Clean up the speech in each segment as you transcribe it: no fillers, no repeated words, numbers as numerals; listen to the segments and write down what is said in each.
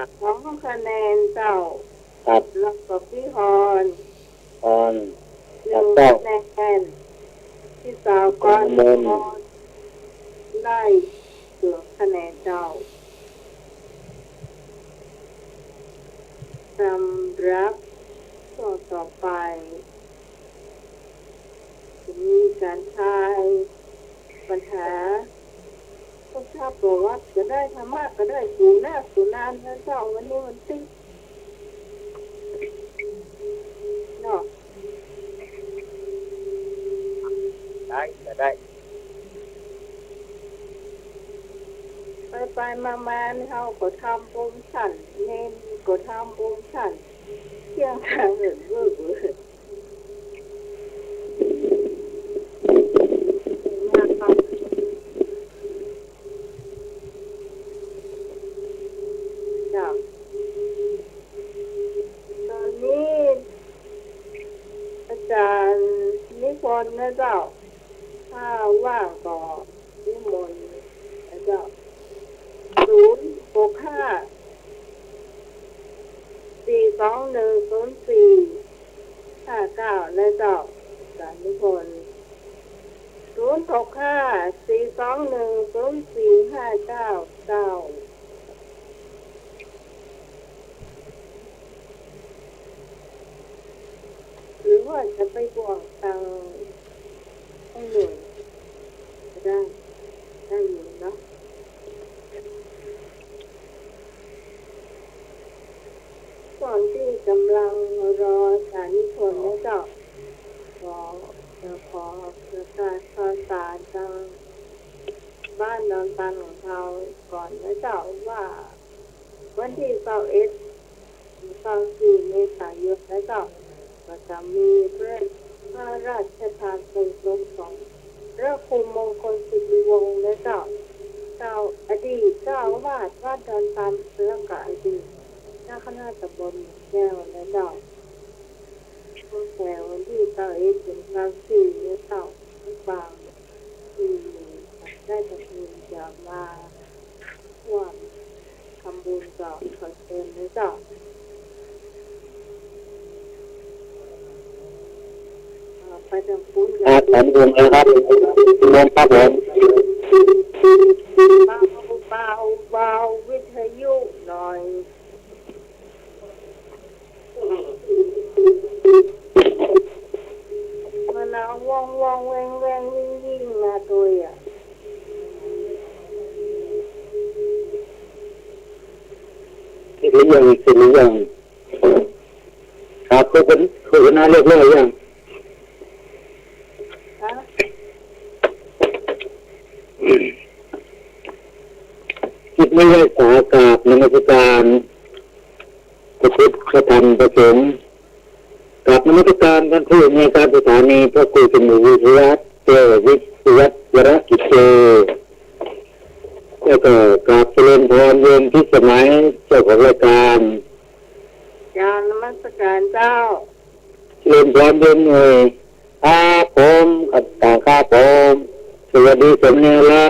คะแนนเจ้าครับแล้วก็พี่ฮอน ตอน หนึ่ง เจ้า คะแนนที่สาวก้อนฮอนได้เกือบคะแนนเจ้าสำหรับต่อไปจะมีการทายปัญหาพวกชาติบอกว่าจะได้ธรรมะก็ได้สูหน้าสูนานนะเจ้าวันนี้มันติดเนาะได้จะได้ ไปมาเขาก็ทำบุญฉันเน้นก็ทำบุญฉันเที่ยงทางเหินเวอร์จ้ะตอนนี้อาจารย์นิพนธ์นะเจ้าถ้าว่างก็นิมนต์นะเจ้า065 4210459นะเจ้าอาจารย์นิพนธ์065 4210459เจ้าหรือว่าจะไปบวกตังให้หนึ่งก็ได้อยู่เนาะก่อนที่กำลังรอสารนิพนธ์นะเจ้าขอประกาศข่าวสารทางบ้านดอนตันของเราก่อนนะเจ้าว่าวันที่24 เมษายนนะเจ้าก็จะมีพระราชทานเพลิงศพของพระครูมงคลสิริวงศ์และเจ้าอดีตเจ้าอาวาสวัดดอนตันและก็อดีตเจ้าคณะตำบลแก้วและเจ้าตั้งแต่วันที่21 ถึง 24 เนี่ยเจ้าบางที่ได้จะมีจะมาร่วมทำบุญเจ้าขอเชิญนะเจ้าไปทำบุญกัน ขอบคุณนะครับรวมครับผมเบาวิทยุหน่อยมันเอาว่องแวงวิ่งมาตัวอ่ะหรือยังครับคุณน่าเลิกยัง จิตไม่ได้สากาบนมัสการพระพุทธธรรมประสงค์กับนมัสการท่านผู้ในการสถานีพระครูสมุทรวิทยาเจ้าวิทยาวรกิจโตแล้วก็กราบเจริญพรโยมพิสมัยเจ้าของรายการนมัสการเจ้าเจริญพรโยมเอ๋ยครับผมครับผมสวัสดีสมเด็จแล้ว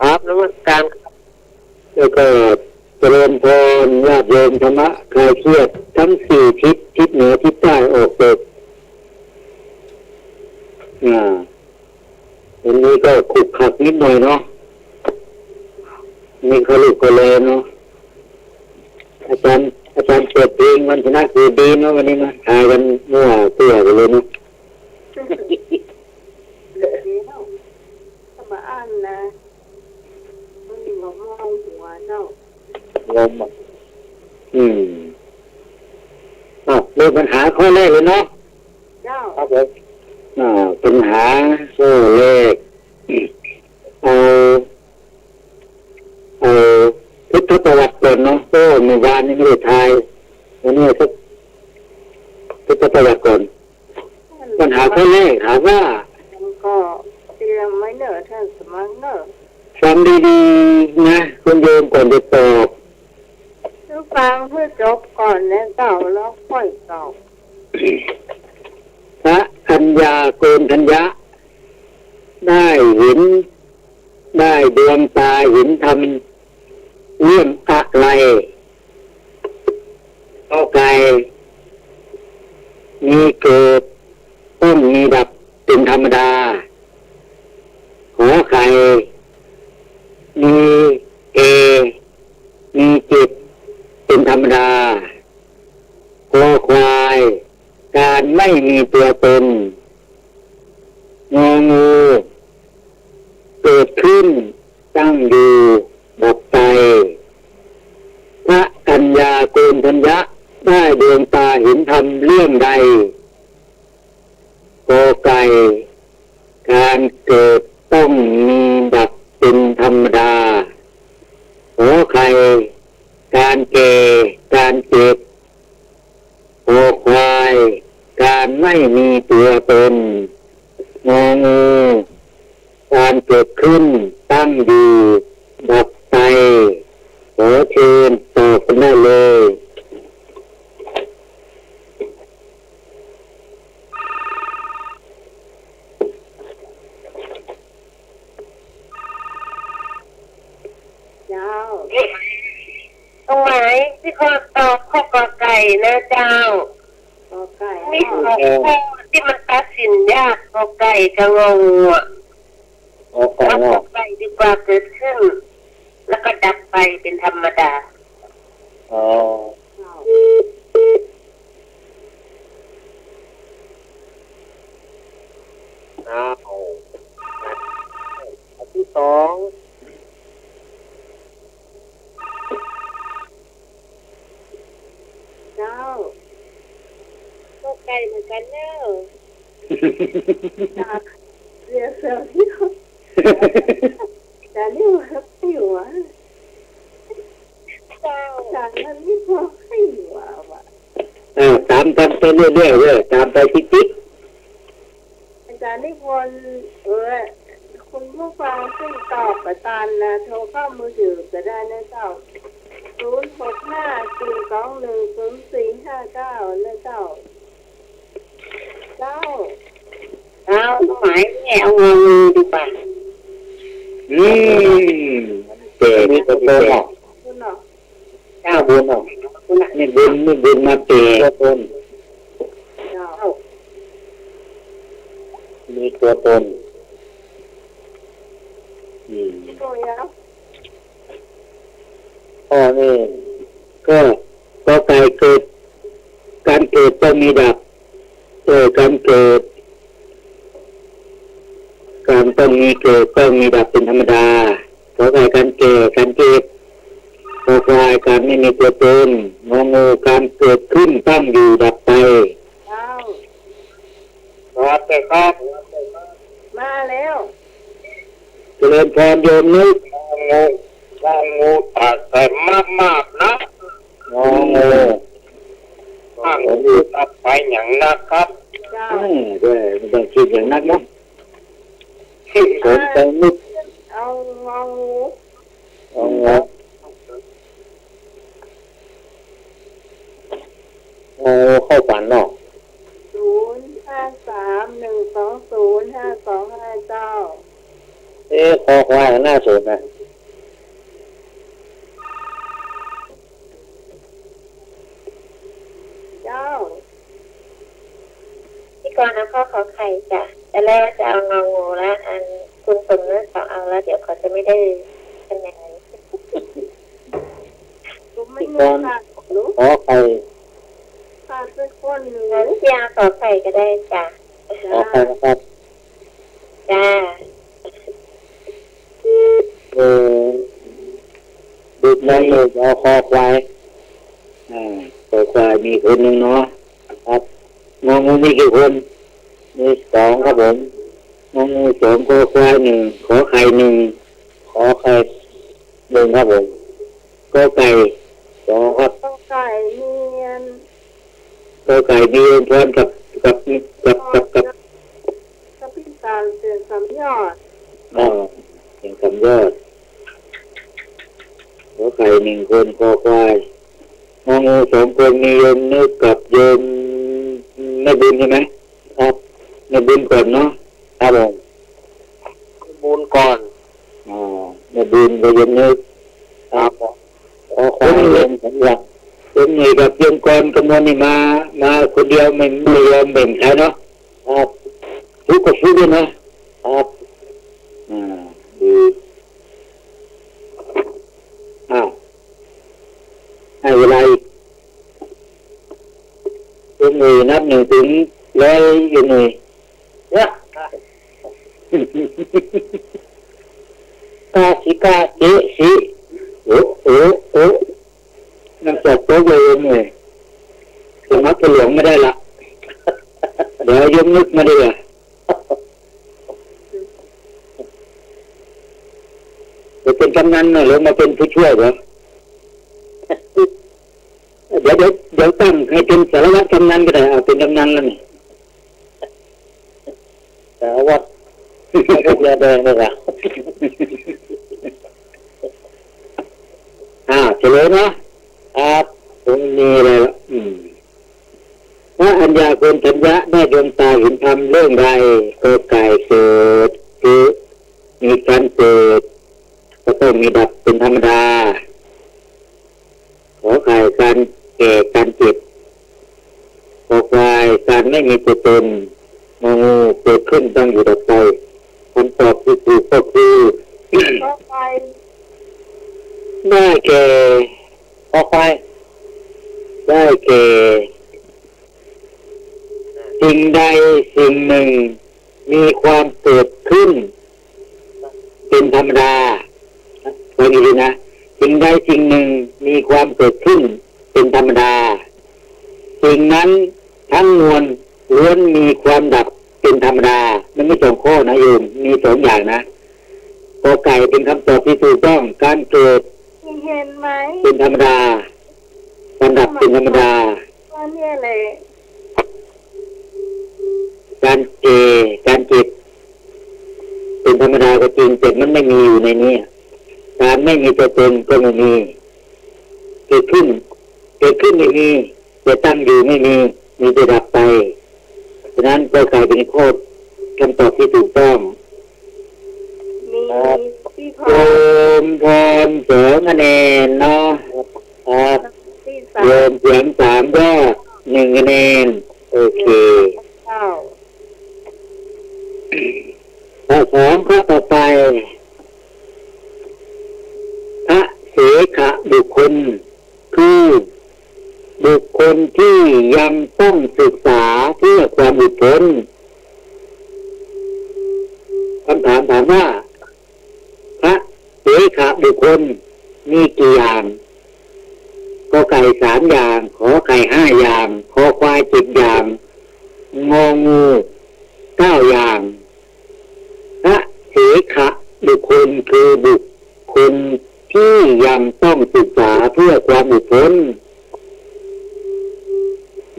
ครับนมัสการแล้วก็เจริญพรญาติโยมธรรมะคลายเครียดทั้ง4ทิศเหนือทิศใต้ออกตกวันนี้ก็ขุกขักนิดหน่อยเนาะมีเขาลูกก็เลยเนาะอาจารย์เปิดเพลงวันชนะคือดีเนาะวันนี้นะทายกันมั่วเตี้ยไปเลยเนาะถ้ามาอ่านนะมันมีมองหัวเจ้าง มเริ่มปัญหาข้อแรกเลยเนาะเจ้าครับผมปัญหาข้อแรกเอาพุทธประวัติก่อนเนาะก็เมื่อวานนี้ไม่ได้ทายวันนี้ก็พุทธประวัติก่อนปัญหาข้อแรกถามว่าก็เตรียมไว้เนอะท่านสมังเนอะฟังดีๆนะคุณโยมก่อนจะตอบฟังเพื่อจบก่อนแล้วเจ้าแล้วค่อยตอบพระอัญญาโกณทัญญะได้เห็นได้ดวงตาเห็นธรรมเรื่องอะไร มีเกิดต้องมีดับเป็นธรรมดาขอไข่มีเอมีจิตเป็นธรรมดาคอควายการไม่มีตัวตนงองูเกิดขึ้นตั้งอยู่ดับไปพระกัญญาโกณทัญญะได้ดวงตาเห็นธรรมเรื่องใดกอไก่การเกิดต้องมีดับเป็นธรรมดาขอไข่การแก่การเจ็บคอควายการไม่มีตัวตนงองูการเกิดขึ้นตั้งอยู่ดับไปขอเชิญตอบกันได้เลยเจ้า ตรงไหนที่เขาตอบข้อกอไก่นะเจ้า กอไก่ มีข้อที่มันตัดสินยากกอไก่กับงองูอ่ะ โอ้โห เอากอไก่ดีกว่าเกิดขึ้น แล้วก็ดับไปเป็นธรรมดา อ๋อ เจ้า เอาอันที่สอง เจ้า ข้อไก่เหมือนกันเนอะ จากเรียนเซลล์ที่เขาแต่นี่ว่าไม่หัว เจ้า จากนั้นนี่พอให้หัวว่ะ ตามไปเรื่อยๆเลยตามไปจิ๊ก อาจารย์นิพนธ์คุณผู้ฟังซึ่งตอบประตันนะโทรเข้ามือถือก็ได้นะเจ้า0654210459นะเจ้าเจ้า เอาหมายแง่เอางองูดีกว่า ๆเจ๋มีตัวตน คุณเนาะ เจ้าบุญออกนี่บุญมาเปย์ตัวตน เจ้า มีตัวตน โอ้ยแล้ว พ่อนี่ก็ไก่เกิดการเกิดต้องมีดับการเกิดการต้องมีเกิดต้องมีดับเป็นธรรมดาขอไก่การแก่การเจ็บขอควายการไม่มีตัวตนงองูการเกิดขึ้นตั้งอยู่ดับไป เจ้า ครับแต่ครับ มาแล้ว เจริญพรโยมนึก งูตัดแต่มากๆนะ งองู ถ้างูตัดไปอย่างนะครับ เจ้า ด้วยไม่ต้องคิดอย่างนั้นนะผมไปนึก เอางองู งองูเข้าฝันเนาะ 0531205255เจ้า คอควายหน้าสนนะ เจ้า พี่กรณ์เอาข้อขอไข่จ้ะแต่แรกจะเอางองูแล้วอันคุณสมนึกเขาเอาแล้วเดี๋ยวเขาจะไม่ได้คะแนน ผมไม่มีขาดรู้ ขอไข่ ขาดสักคนหนึ่ง งั้นพี่อาขอไข่ก็ได้จ้ะ ขอไข่นะครับ จ้า ดูได้เลยเอาคอควายคอควายมีคนหนึ่งเนาะครับงองูมีกี่คนมีสองครับผมงองูสองคอควายหนึ่งขอไข่หนึ่งขอไข่หนึ่งครับผมก็ไก่สองครับ ต้องไก่เนียน ก็ไก่มีองค์พรกับพี่การเสียงสามยอด อย่างสำยอดขอไข่หนึ่งคนคอควายงองูสองคนมีโยมนึกกับโยมไม่บุญใช่ไหมครับไม่บุญก่อนเนาะครับผม มูลก่อน ไม่บุญก็โยมนึกครับขอควายโยมสำหรับโยม หน่วยกับโยมกรกำมลนี่มาคนเดียวไม่ยอมแบ่งใครเนาะครับทุกข์ก็ทุกข์ด้วยนะครับดีให้เวลาตัวหน่วยนับ1 ถึง 100อยู่หน่วยเนี่ยกาสิกาเจสิโอ้น้ำตกโต๊ะเลยเนี่ยสมัครหลวงไม่ได้ละเดี๋ยวยกนึกมาดีกว่าจะเป็นกำนันหรือมาเป็นผู้ช่วยเหรอเดี๋ยวตั้งให้เป็นสารวัตรกำนันก็ได้เอาเป็นกำนันแล้วนี่สารวัตรไม่ก็จะแดงเลยอ่ะเฉลยนะครับตรงนี้เลยพระอัญญาโกณทัญญะได้ดวงตาเห็นธรรมเรื่องใดก็ไก่เกิดคือมีการเกิดก็ต้องมีดับเป็นธรรมดาขอไข่การแก่การเจ็บขอควายการไม่มีตัวตนงูเกิดขึ้นตั้งอยู่ดับไปคำตอบที่ถูกก็คือได้แก่ขอควายได้แก่สิ่งใดสิ่งหนึ่งมีความเกิดขึ้นเป็นธรรมดาฟังดีๆนะสิ่งใดสิ่งหนึ่งมีความเกิดขึ้นเป็นธรรมดาสิ่งนั้นทั้งมวลล้วนมีความดับเป็นธรรมดามันไม่2 ข้อนะโยมมี2 อย่างนะกอไก่เป็นคำตอบที่ถูกต้องการเกิดเห็นไหมเป็นธรรมดาการดับเป็นธรรมดาเนี่ยเลยการเจ็บเป็นธรรมดาก็จริงแต่มันไม่มีอยู่ในนี้การไม่มีตัวตนก็ไม่มีเกิดขึ้นไม่มีจะตั้งอยู่ไม่มีจะดับไปฉะนั้นก็กลายเป็นข้อคำตอบที่ถูกต้องมีพี่พร2 คะแนนเนาะครับโยมเสียง3 ก็1 คะแนนโอเคข้อ 2ข้อต่อไปพระเสขบุคคลคือบุคคลที่ยังต้องศึกษาเพื่อความหลุดพ้นคำถามว่าพระเสขบุคคลมีกี่อย่างกอไก่3 อย่างขอไข่5 อย่างขอควาย10 อย่างงองู9 อย่างพระเสขบุคคลคือบุคคลที่ยังต้องศึกษาเพื่อความหลุดพ้น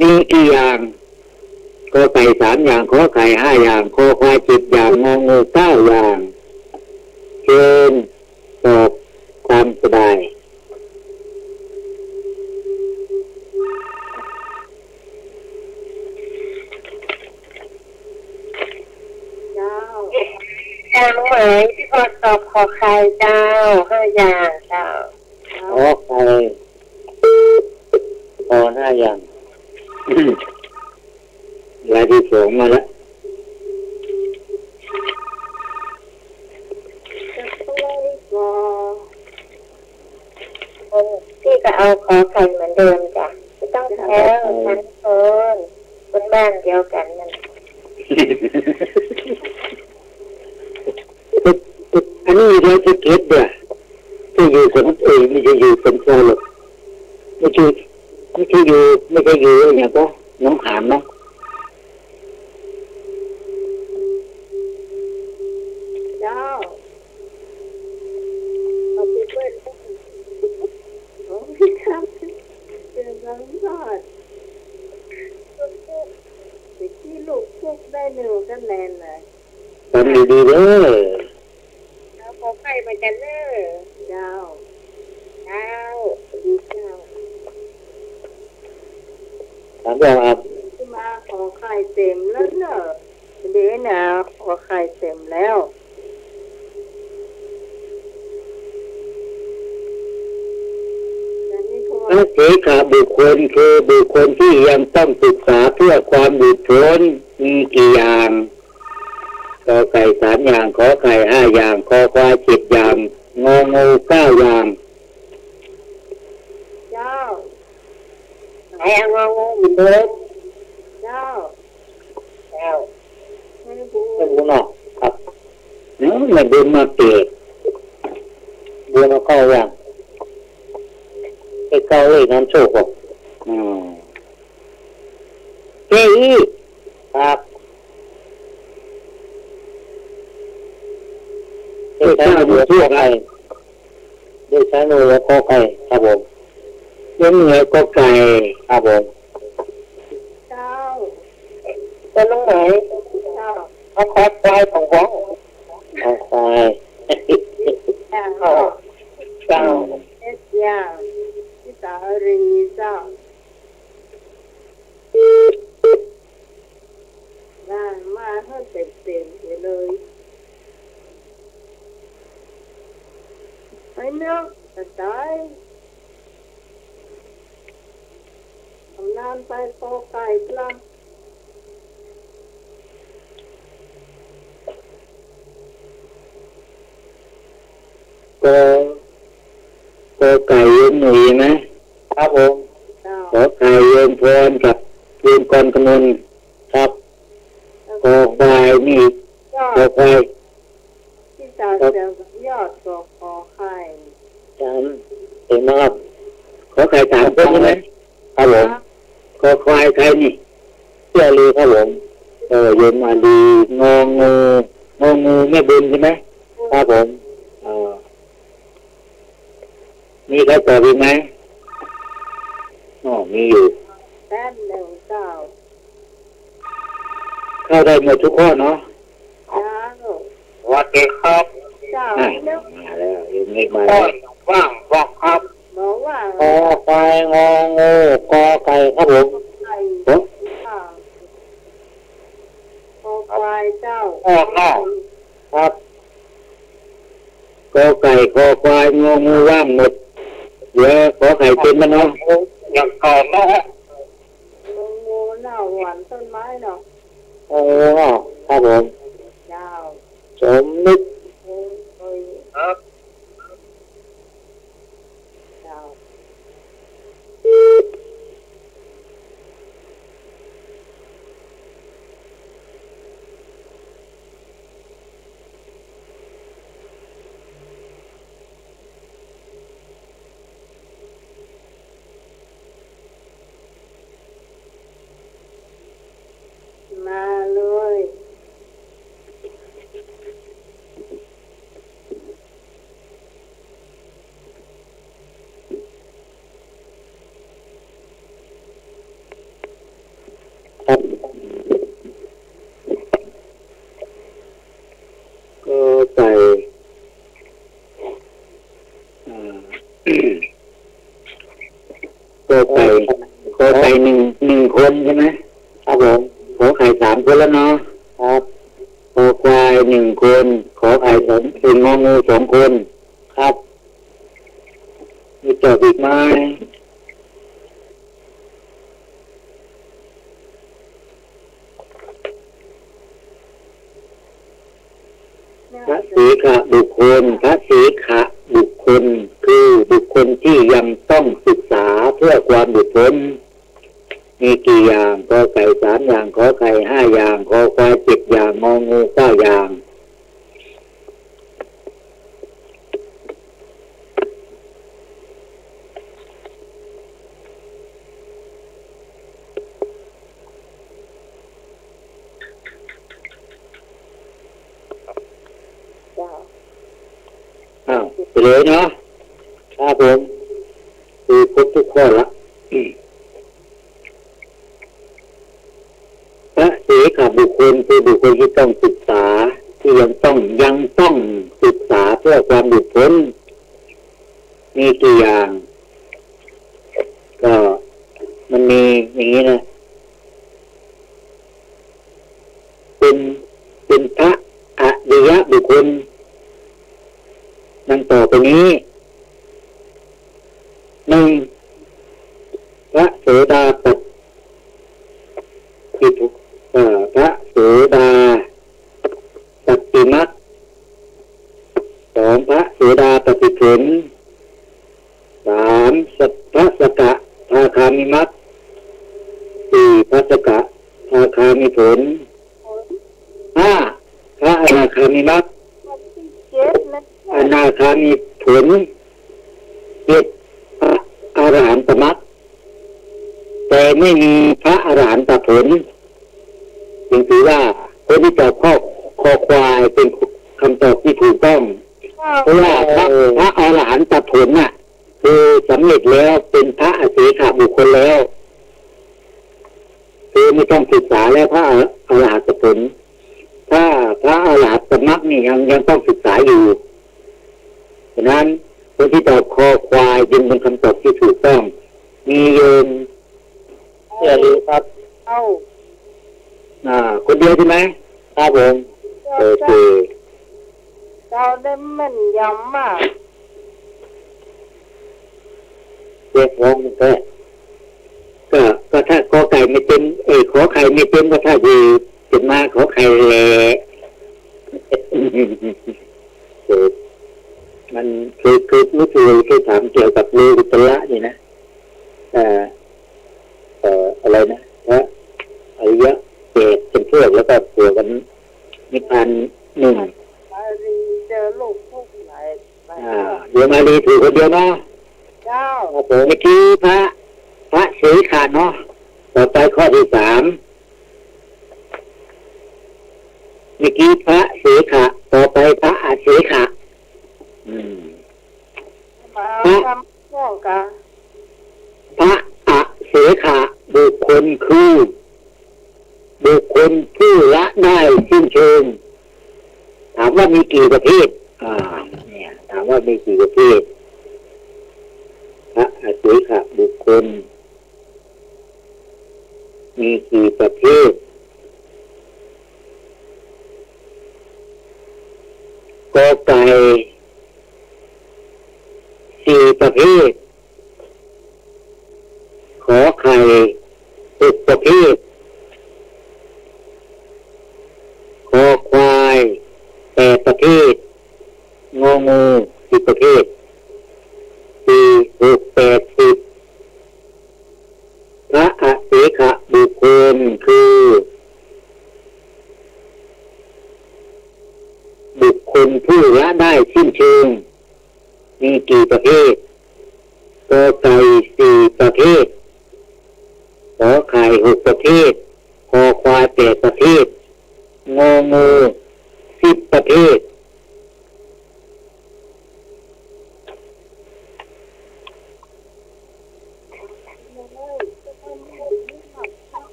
มีกี่อย่างกอไก่3 อย่างขอไข่5 อย่างขอควาย10 อย่างงองู9 อย่างเชิญตอบตามสบายน้องหมายพี่พรตอบขอไข่เจ้า5 อย่างเจ้าขอไข่ขอ5 อย่างรายที่2มาแล้วพี่ก็เอาขอไข่เหมือนเดิมจ้ะไม่ต้องแพ้ทั้งคนบ้านเดียวกันนั่นอันนี้เราจะเก็บเนี่ยจะอยู่สมไม่จะอยู่สมโซหรอกไม่ใช่อยู่อย่างก็น้องขามเนาะเจ้าเอาไปเปิดพี่ทำเป็นน้ำรอดไปที่ลูกพวกได้1 คะแนนเลยทำดีๆเด้อขอไข่มากันเนอเจ้าดีเจ้าถามว่ามาขอไข่เต็มแล้วเนอะเดี๋ยวนะขอไข่เต็มแล้ว เสขบุคคลคือบุคคลที่ยังต้องศึกษาเพื่อความหลุดพ้นมีกี่อย่างกอไก่3อย่างขอไข่5อย่างคอควาย10อย่างงองู9อย่าง เจ้า ไอ้งองูเหมือนเดิม เจ้า แล้ว ไม่รู้ ไม่รู้เนาะครับเนาะมันเดินมาเกิดเดินมาเข้าอย่างไอ้เก้าเลยน้ำโชคบอกเฮ้ยครับเด็กชายหนูชื่ออะไรเด็กชายหนูแล้วก็ไก่ครับผมเลี้ยงเหนือก็ไก่ครับผม เจ้า จะลงไหน เจ้า เอาคอควายของฟ้อง เอาควาย เจ้า เจ้า เอ็ดยาที่สารีเจ้าได้มาให้เต็มไปเลยไปเนาะจะได้ทำนานไปโตไก่ปลา ก็ไก่ยืนหนุ่ยนะครับผม เจ้า ขอไก่ยืนพรกับยืนกรกมลครับขอควายนี่ ยอ ขอ ด ควาย ที่จะเสียงยอดตัวคอไข่ จำเห็นไหมครับขอไก่3คนใช่ไหมครับผมขอควายใครนี่เชื่อเลยครับผมยืนมาดีงองูแม่บุญใช่ไหมครับผมมีใครตอบอีกไหมมีอยู่ แป๊บหนึ่งเจ้า เข้าได้หมดทุกข้อเนาะ เจ้า สวัสดีครับ เจ้า มา เนาะ แล้วยังไม่มา ต้ แล้ว นว่างบอกครับ บอกว่า คอควายงองูกอไก่ครับผม ไข่ ผม เจ้าคอควายเจ้า ครับกอไก่คอควายงองูว่างหมดเดี๋ยวขอไข่เป็นมันเนาะ อย่างก่อนนะฮะ งูเน่าหวานต้นไม้เนาะ ครับผม เจ้า สมนึก โอ้ย ครับ เจ้า มาเลยครับก็ไก่ก็ไก่ก็ไก่หนึ่งคนใช่ไหมครับผมขอไข่3คนแล้วเนาะครับขอควาย1คนขอไข่เป็นงองู2คนครับมีจอบอีกไหมพระสีขะบุคคลพระสีขะบุคคลคือบุคคลที่ยังต้องศึกษาเพื่อความหลุดพ้นมีกี่อย่างกอไก่3อย่างขอไข่5อย่างคอควาย10อย่างงองู9อย่างไปเลยเนาะครับผมคือครบทุกข้อละพระเสขบุคคลคือบุคคลที่ต้องศึกษาที่ยังต้องศึกษาเพื่อความหลุดพ้นมีกี่อย่างก็มันมีอย่างนี้นะเป็นพระอริยบุคคลนั่งต่อไปนี้1 ดาปฏิภุพระโสดาปฏิมัคสองพระโสดาปฏิผลสามพระสกทาคามิมัคสี่พระสกทาคามิผลห้าพระอนาคามิมัคอนาคามิผลเจ็ดพระอรหันตมัคแต่ไม่มีพระอรหันตผลจึงถือว่าคนที่ตอบข้อควายเป็นคำตอบที่ถูกต้องเพราะว่าพระอรหันตผลน่ะคือสำเร็จแล้วเป็นพระอเสขบุคคลแล้วคือไม่ต้องศึกษาแล้วพระอรหันตผลถ้าพระอรหันตมรรคนี่ยังต้องศึกษาอยู่ฉะนั้นคนที่ตอบคอควายจึงเป็นคำตอบที่ถูกต้องมีโยมเชื่อดีครับคนเดียวใช่ไหมครับผมโอเคเราได้แม่นยำมากเรียกร้องก็ถ้าขอไก่ไม่เต็มขอไข่ไม่เต็มก็ถ้าดีจะมาขอไข่แหละมันคือรู้สึกเคยถามเกี่ยวกับโลกุตระนี่นะอะไรนะพระอริยะเจตเป็นพวกแล้วก็บวกกันนิพพานหนึ่งมารีเจอลูกพวกไหนเดี๋ยวมารีถือคนเดียวเนาะเจ้าโอ้โหเมื่อกี้พระเสขะเนาะต่อไปข้อที่สามเมื่อกี้พระเสขะต่อไปพระอาเสขะพระอาเสขะบุคคลคือบุคคลผู้ละได้สิ้นเชิงถามว่ามีกี่ประเภทเนี่ยถามว่ามีกี่ประเภทพระอาเสขะบุคคลมีกี่ประเภทกอไก่สี่ประเภทขอไข่หกประเภทคอควายแปดประเภทงองูสิบประเภทสี่หกแปดสิบพระอเสขะบุคคลคือบุคคลผู้ละได้สิ้นเชิงมีกี่ประเภทกอไก่สี่ประเภทขอไข่หกประเภทคอควายแปดประเภทงองูสิบประเภท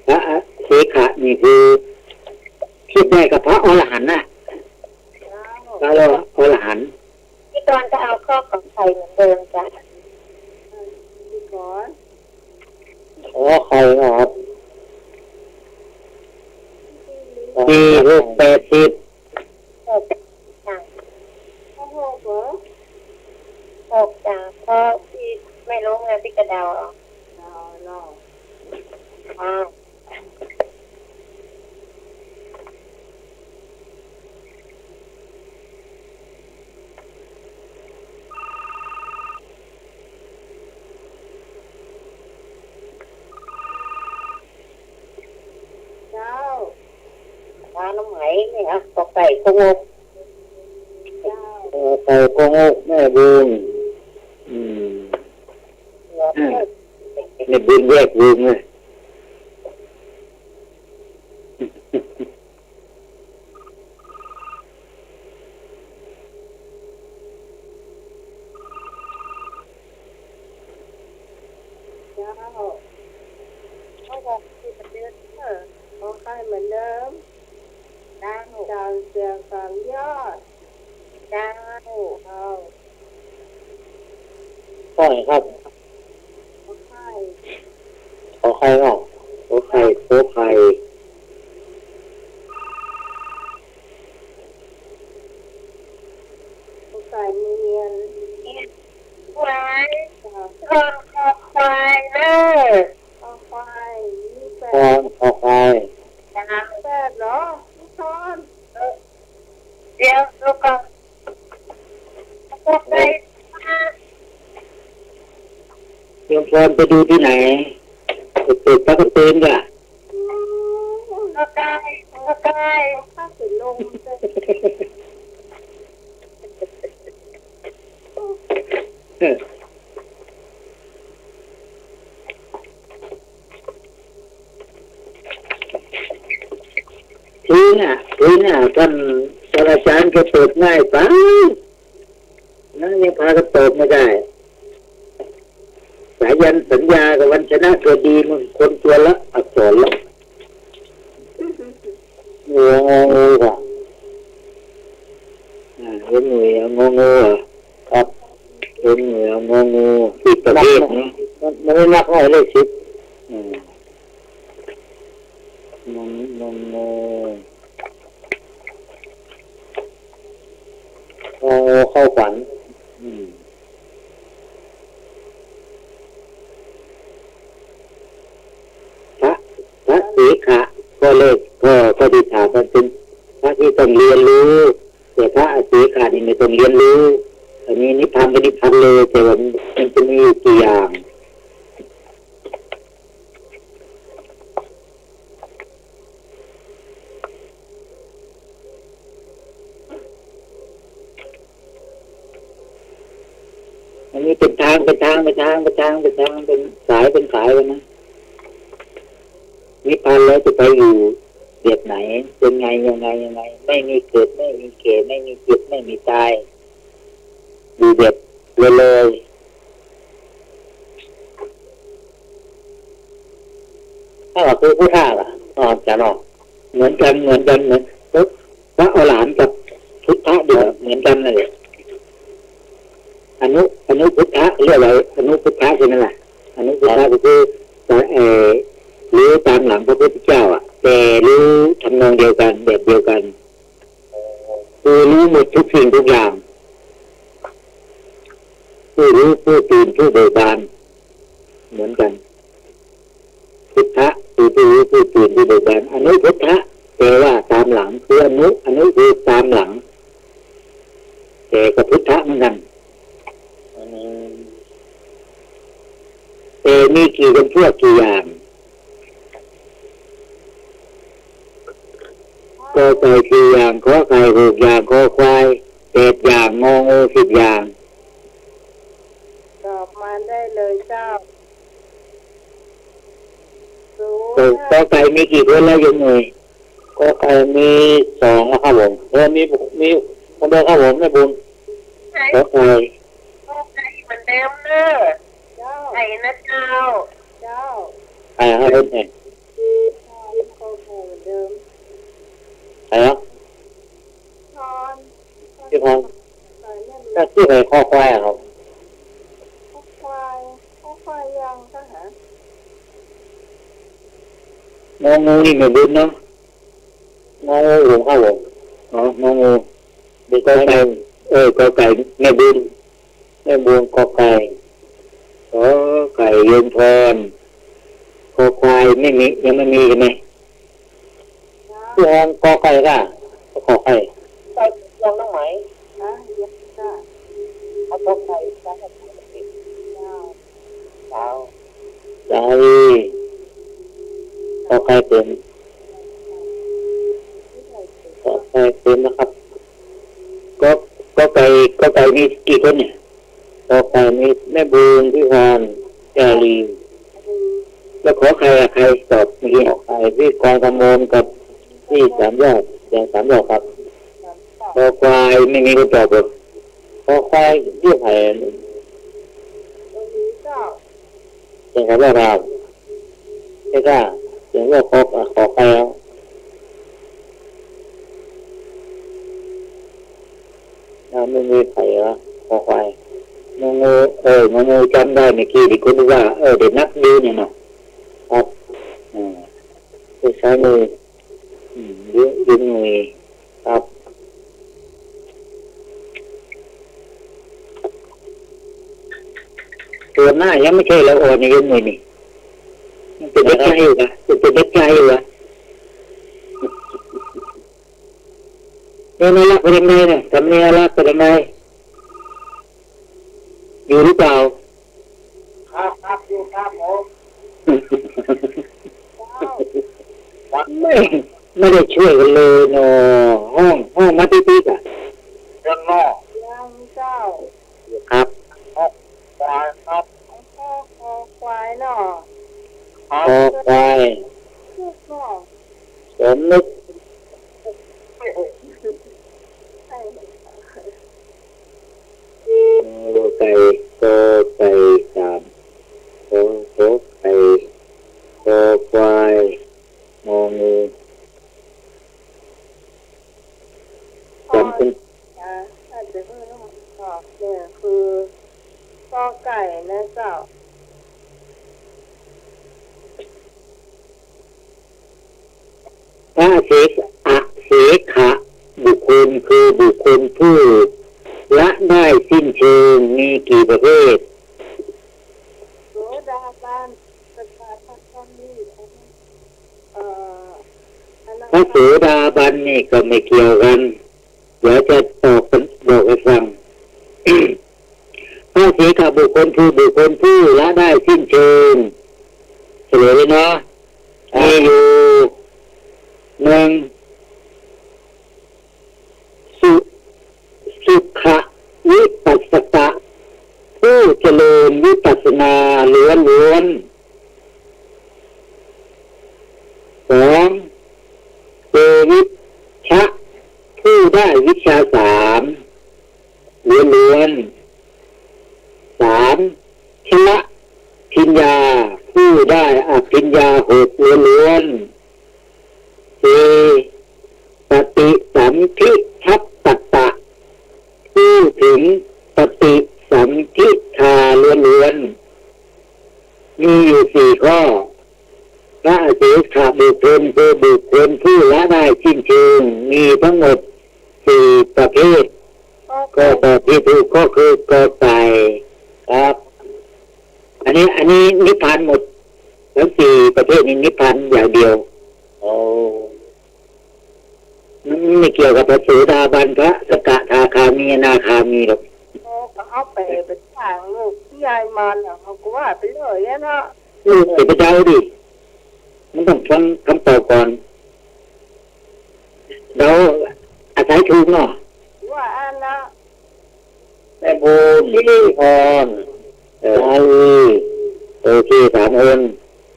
พระเสขะนี่คือเทียบได้กับพระอรหันต์น่ะพระอรหันต์พี่กรณ์จะเอาข้อของไข่เหมือนเดิมจ้ะขอไข่ครับสี่หกแปดสิบหกจ้ะหกจ้ะเพราะพี่ไม่รู้ไงพี่กระเดาน้ำไหมเนี่ยกอไก่กงกกอไก่กงกแม่บุญแม่บุญแยกบุญเลยของใครเหมือนเดิมดาวเสียงสามยอดเจ้าขอครับขอไข่ขอไข่ออกขอไข่ขอไข่ขอไข่เนียน คนคอควายเนอ คอควายมีแป คอ ด คอควาย จ้า แปดเหรอพี่ทอน เดี๋ยวลูกก็ไป โยมพรไปดูที่ไหนติดตะกเตนจ้ะ ก็ได้ก็ได้ ข้าสิลงจะ ทีน่ะท่านอาจารย์ก็ตอบง่ายไปนั่นยังพาก็ตอบไม่ได้สายันสัญญากับวันชนะตัวดีมันคนตัวละอักษรละงูค่ะเห็นงูงูครับเห็นงูติดประเภทนี้มันไม่นับให้เลยสิงูเข้าฝันพระสีขะก็เลิกก็ดิถามันเป็นพระที่ต้องเรียนรู้แต่พระสีขะนี่ไม่ต้องเรียนรู้อันนี้นิพพานไม่นิพพานเลยแต่ว่ามันจะมีกี่อย่างอันนี้เป็นทางเป็นสายกันนะนิพพานแล้วจะไปอยู่แบบไหนเป็นไงยังไงไม่มีเกิดไม่มีเกิดไม่มีเจ็บไม่มีตายอยู่แบบเลยถ้าว่าคือผู้ท่าล่ะจะเนาะเหมือนกันพระอรหันต์กับพุทธะเดียวเหมือนกันเลยอนุพุทธะเรียกว่าอนุพุทธะใช่ไหมล่ะอนุพุทธะก็คือรู้ตามหลังพระพุทธเจ้าอ่ะแต่รู้ทำนองเดียวกันแบบเดียวกันคือรู้หมดทุกสิ่งทุกอย่างผู้รู้ผู้ตื่นผู้เบิกบานเหมือนกันพุทธะคือผู้รู้ผู้ตื่นผู้เบิกบานอนุพุทธะแปลว่าตามหลังคืออนุคือตามหลังแต่กับพุทธะเหมือนกันแต่มีกี่จำพวกกี่อย่างก็ไก่4อย่างขอไก่6อย่างขอควาย8อย่างงองู10อย่างตอบมาได้เลยเจ้าก็ไก่มีกี่คนแล้วยังไงก็ไก่มี2นะครับผมมีคนเดียวครับผมแม่บุญก็ไก่เหมือนเดิมเนอะไก่นะเจ้าไก่ครับผมเนี่ยก็เหมือนเดิมไก่ครับที่พงก็ที่ไหนข้อควายครับข้อควายยังก็หางูนี่ไม่บุญเนาะงูผมครับผมงูเด็กก็ไก่ก็ไก่แม่บุญก็ไก่ไก่ยืนพรก็ควายไม่มียังไม่มีใช่ไหมที่ห้องก็ไก่ก็ขอไก่ยังต้องไหมยังก็เอาตัวไก่จะให้ติดใจก็ไก่เป็นนะครับก็ไก่มีกี่คนเนี่ยก็ไก่มีแม่บูนพี่พรจารีแล้วขอใครตอบเมื่อกี้ใครพี่กองกำมลกับพี่3 ยอดอย่าง3 ยอดครับก็ควายไม่มีคนตอบหรอกก็ควายเรียกใครอย่างไรบ้างครับใช่ก็อย่างว่าขอใครแล้วไม่มีใครละขอควายงูจำได้เมื่อกี้ที่คุณว่าเด็กนักดูเนี่ยเนาะครับใช้มือดึงมือครับ ตัวหน้ายังไม่ใช่ละอ่อนในยังไงนี่มันเป็นเด็กชายอยู่อะเป็นเด็กชายอยู่อะเนี่ยน่ารักเป็นยังไงเนี่ยทำเนี่ยน่ารักเป็นยังไงอยู่หรือเปล่าครับอยู่ครับผม ไม่ได้ช่วยกันเลยเนาะห้องมาติ๊กๆอ่ะ เจ้าน้อ ยังเจ้า ครับ ควายครับ พ่อคอควายเนาะ คอควาย ลูกเนาะ สมนึก ใช่ ไก่โตไก่สามโตไก่คอควายงองูจำเป็น ถ้าจะเพิ่มตอบเนี่ยคือตอไก่นะเจ้า พระเสขะบุคคลคือบุคคลผู้ละได้สิ้นเชิงมีกี่ประเภทโสดาบันประชาชนนี่พระโสดาบันนี่ก็ไม่เกี่ยวกันเดี๋ยวจะบอกให้ฟัง พระเสขะบุคคลคือบุคคลผู้ละได้สิ้นเชิงเฉลยเลยเนาะมีอยู่หนึ่งสุขวิปัสสกะผู้เจริญวิปัสสนาล้วนสองเตวิชะผู้ได้วิชาสามล้วนสามชละพิญญาผู้ได้อภิญญาหกล้วนสี่ปฏิสัมภิทัพตตะผู้ถึงปฏิสัมภิทาล้วนมีอยู่สี่ข้อพระเสขะบุคคลคือบุคคลผู้ละได้สิ้นเชิงมีทั้งหมดสี่ประเภทก็ตอบที่ถูกก็คือกอไก่ครับอันนี้นิพพานหมดทั้งสี่ประเภทนี้นิพพานอย่างเดียวโอ้ไม่เกี่ยวกับพระโสดาบันพระสกทาคามีอนาคามีหรอก ก็เอาไปทางลูกที่ยายมันเขาก็ว่าไปเลยนะ จะไปเดาดิมันต้องฟังคำตอบก่อนเดาอาศัยถูกเนาะ ว่าอันนะ แม่บูนที่พรอาลีโอเคสามคน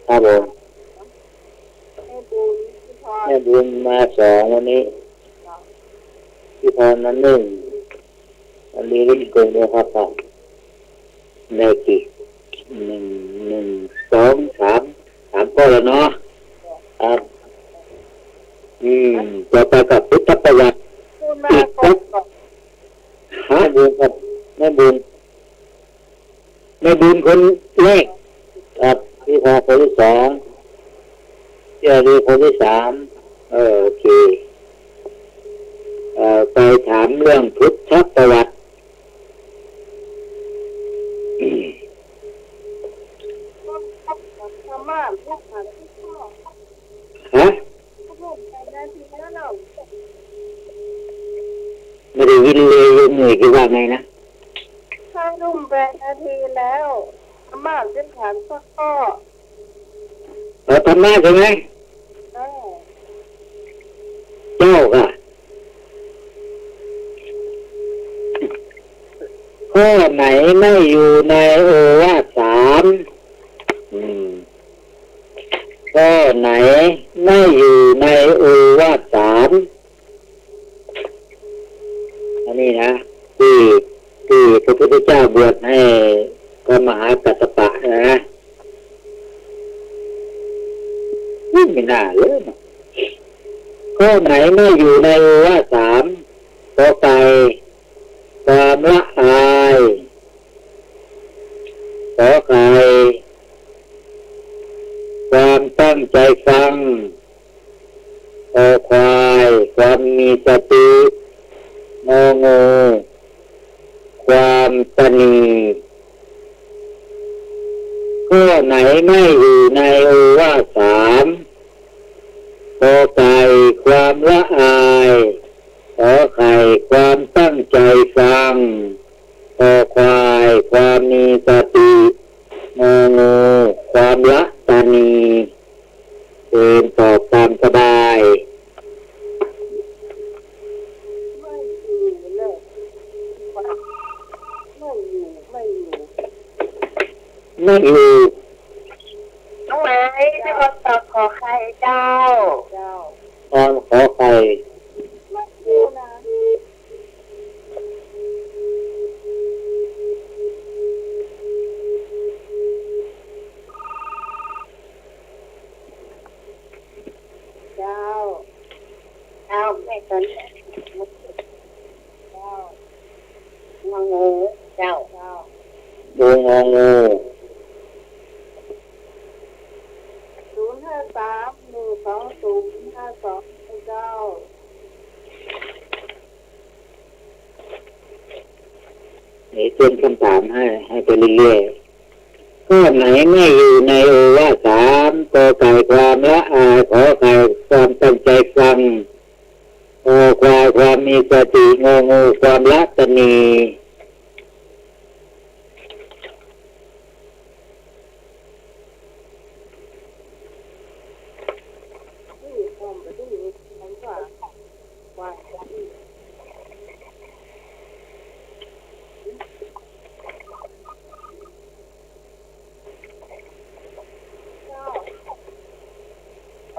ครับผม ให้บุญที่พอ แม่บุญมาสองวันนี้ที่พรนั้นหนึ่งอาลีริโกงด้วยครับในกี่หนึ่งสองสามก็แล้วเนาะครับจะไปกับพุทธประวัติ พูดมาก่อน หาบุญครับแม่บุญคนแรกครับพี่พอคนที่สองพี่อาลีคนที่สามโอเคไปถามเรื่องพุทธประวัติธรรมะพวกมันที่ชอบ ฮะ พวกแต่นาทีนั้นเรา ไม่ได้ยินเลยเหนื่อยกี่ว่าไงนะ ถ้ารุ่มแปดนาทีแล้วธรรมะจะถามสักข้อ ธรรมะใช่ไหมเจ้าค่ะข้อไหนไม่อยู่ในโอวาทสามข้อไหนไม่อยู่ในโอวาทสามอันนี้นะที่พระพุทธเจ้าบวชให้พระมหากัสสปะนะไม่น่าเลยข้อไหนไม่อยู่ในโอวาทสามข้อไก่ความละอายขอไข่ความตั้งใจฟังขอควายความมีสติงองูความตนี ข้อไหนไม่อยู่ในโอวาทสามขอไก่ความละอายขอไข่ความตั้งใจฟังขอควายความมีสติงองูความละตานีเชิญตอบตามสบายไม่อยู่เลยไม่อยู่ไม่อยู่น้องไม้ให้คนตอบขอใครเจ้า เจ้า ตอนขอไข่ ไม่อยู่นะเจ้าไม่สน เจ้าง องูเจ้า เจ้า ดูงองู 053 120 52เจ้านี่เป็นคำถามให้ไปเรื่อยๆข้อไหนไม่อยู่ในโอวาทสามกอไก่ความละอายขอไข่ความตั้งใจฟังขอควายความมีสติงองูความละตนีที่ผมไปที่ผมว่าที่เจ้าเอ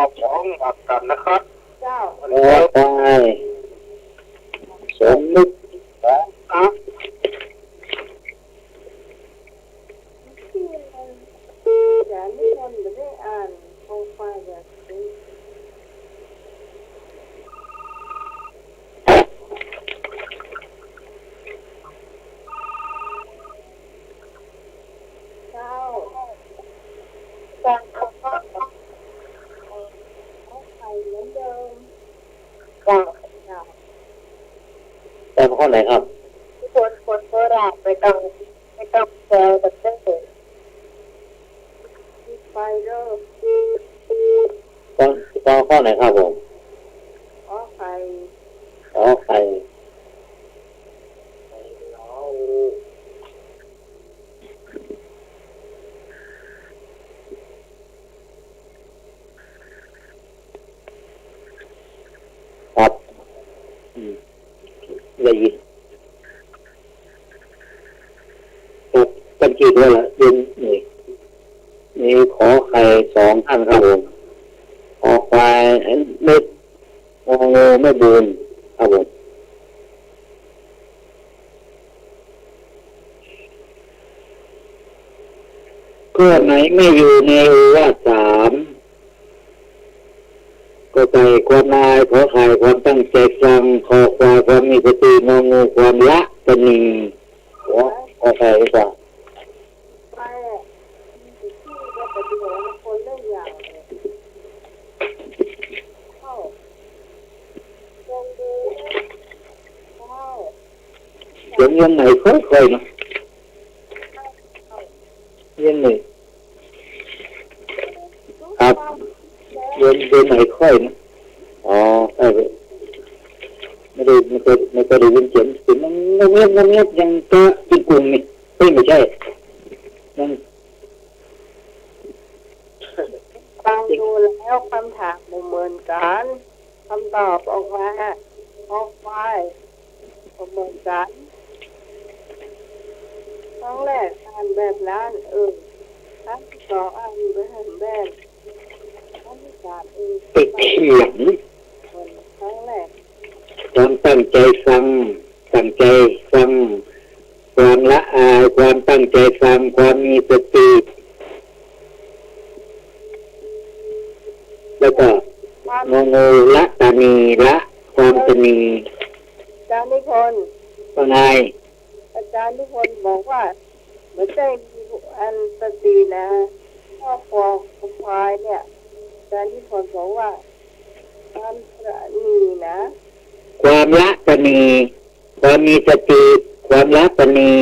าของอักกันนะครับ เจ้า ขอควายสมมุติ ครับ ที่มันอย่านี่มันไม่ได้อ่านโปรไฟล์แบบนี้เจ้า จังเอาข้อ เอาไข่เหมือนเดิม เจ้า เจ้า ตามข้อไหนครับ ทุกคนโคราชไม่ต้องแซวกับเจ้าเสือ มีไฟเด้อ ตอนข้อไหนครับผม เอาไข่ ขอไข่ครับได้ยินครับกันกี่ตัวละยินนี่ขอไข่2 ท่านครับผมขอควายไม่งองูไม่บูนครับผมข้อไหนไม่อยู่ในโอวาทสามก็ไก่ความนายขอไข่ความตั้งใจฟังขอควายความมีสติงองูความละตนีขอไข่ดีกว่า ไฟมีที่ก็ปฏิบัติคนละอย่างเลยเข้าลงดูเข้า เสียงยังไหนค่อยๆเนาะยังไหนครับยังไหนค่อยนะอ๋อไม่ได้ยินเสียงเงียบยังก็กินกลุ่มนี่ไม่ใช่ยัง ฟังดูแล้วคำถามเหมือนกันคำตอบออกมาออกไปเหมือนกันครั้งแรกอ่านแบบนั้นครั้งที่สองอ่านแบบครั้งที่สามติดเขียน ครั้งแรก ความตั้งใจฟังความละอายความตั้งใจฟังความมีสติแล้วก็งองูละตานีละความตนี อาจารย์นิพนธ์ ว่าไง อาจารย์นิพนธ์บอกว่าเหมือนใจมีอันสตินะครอบครองควายเนี่ยอาจารย์นิพนธ์บอกว่าความประณีนะ ความละตนีความมีสติความละตนี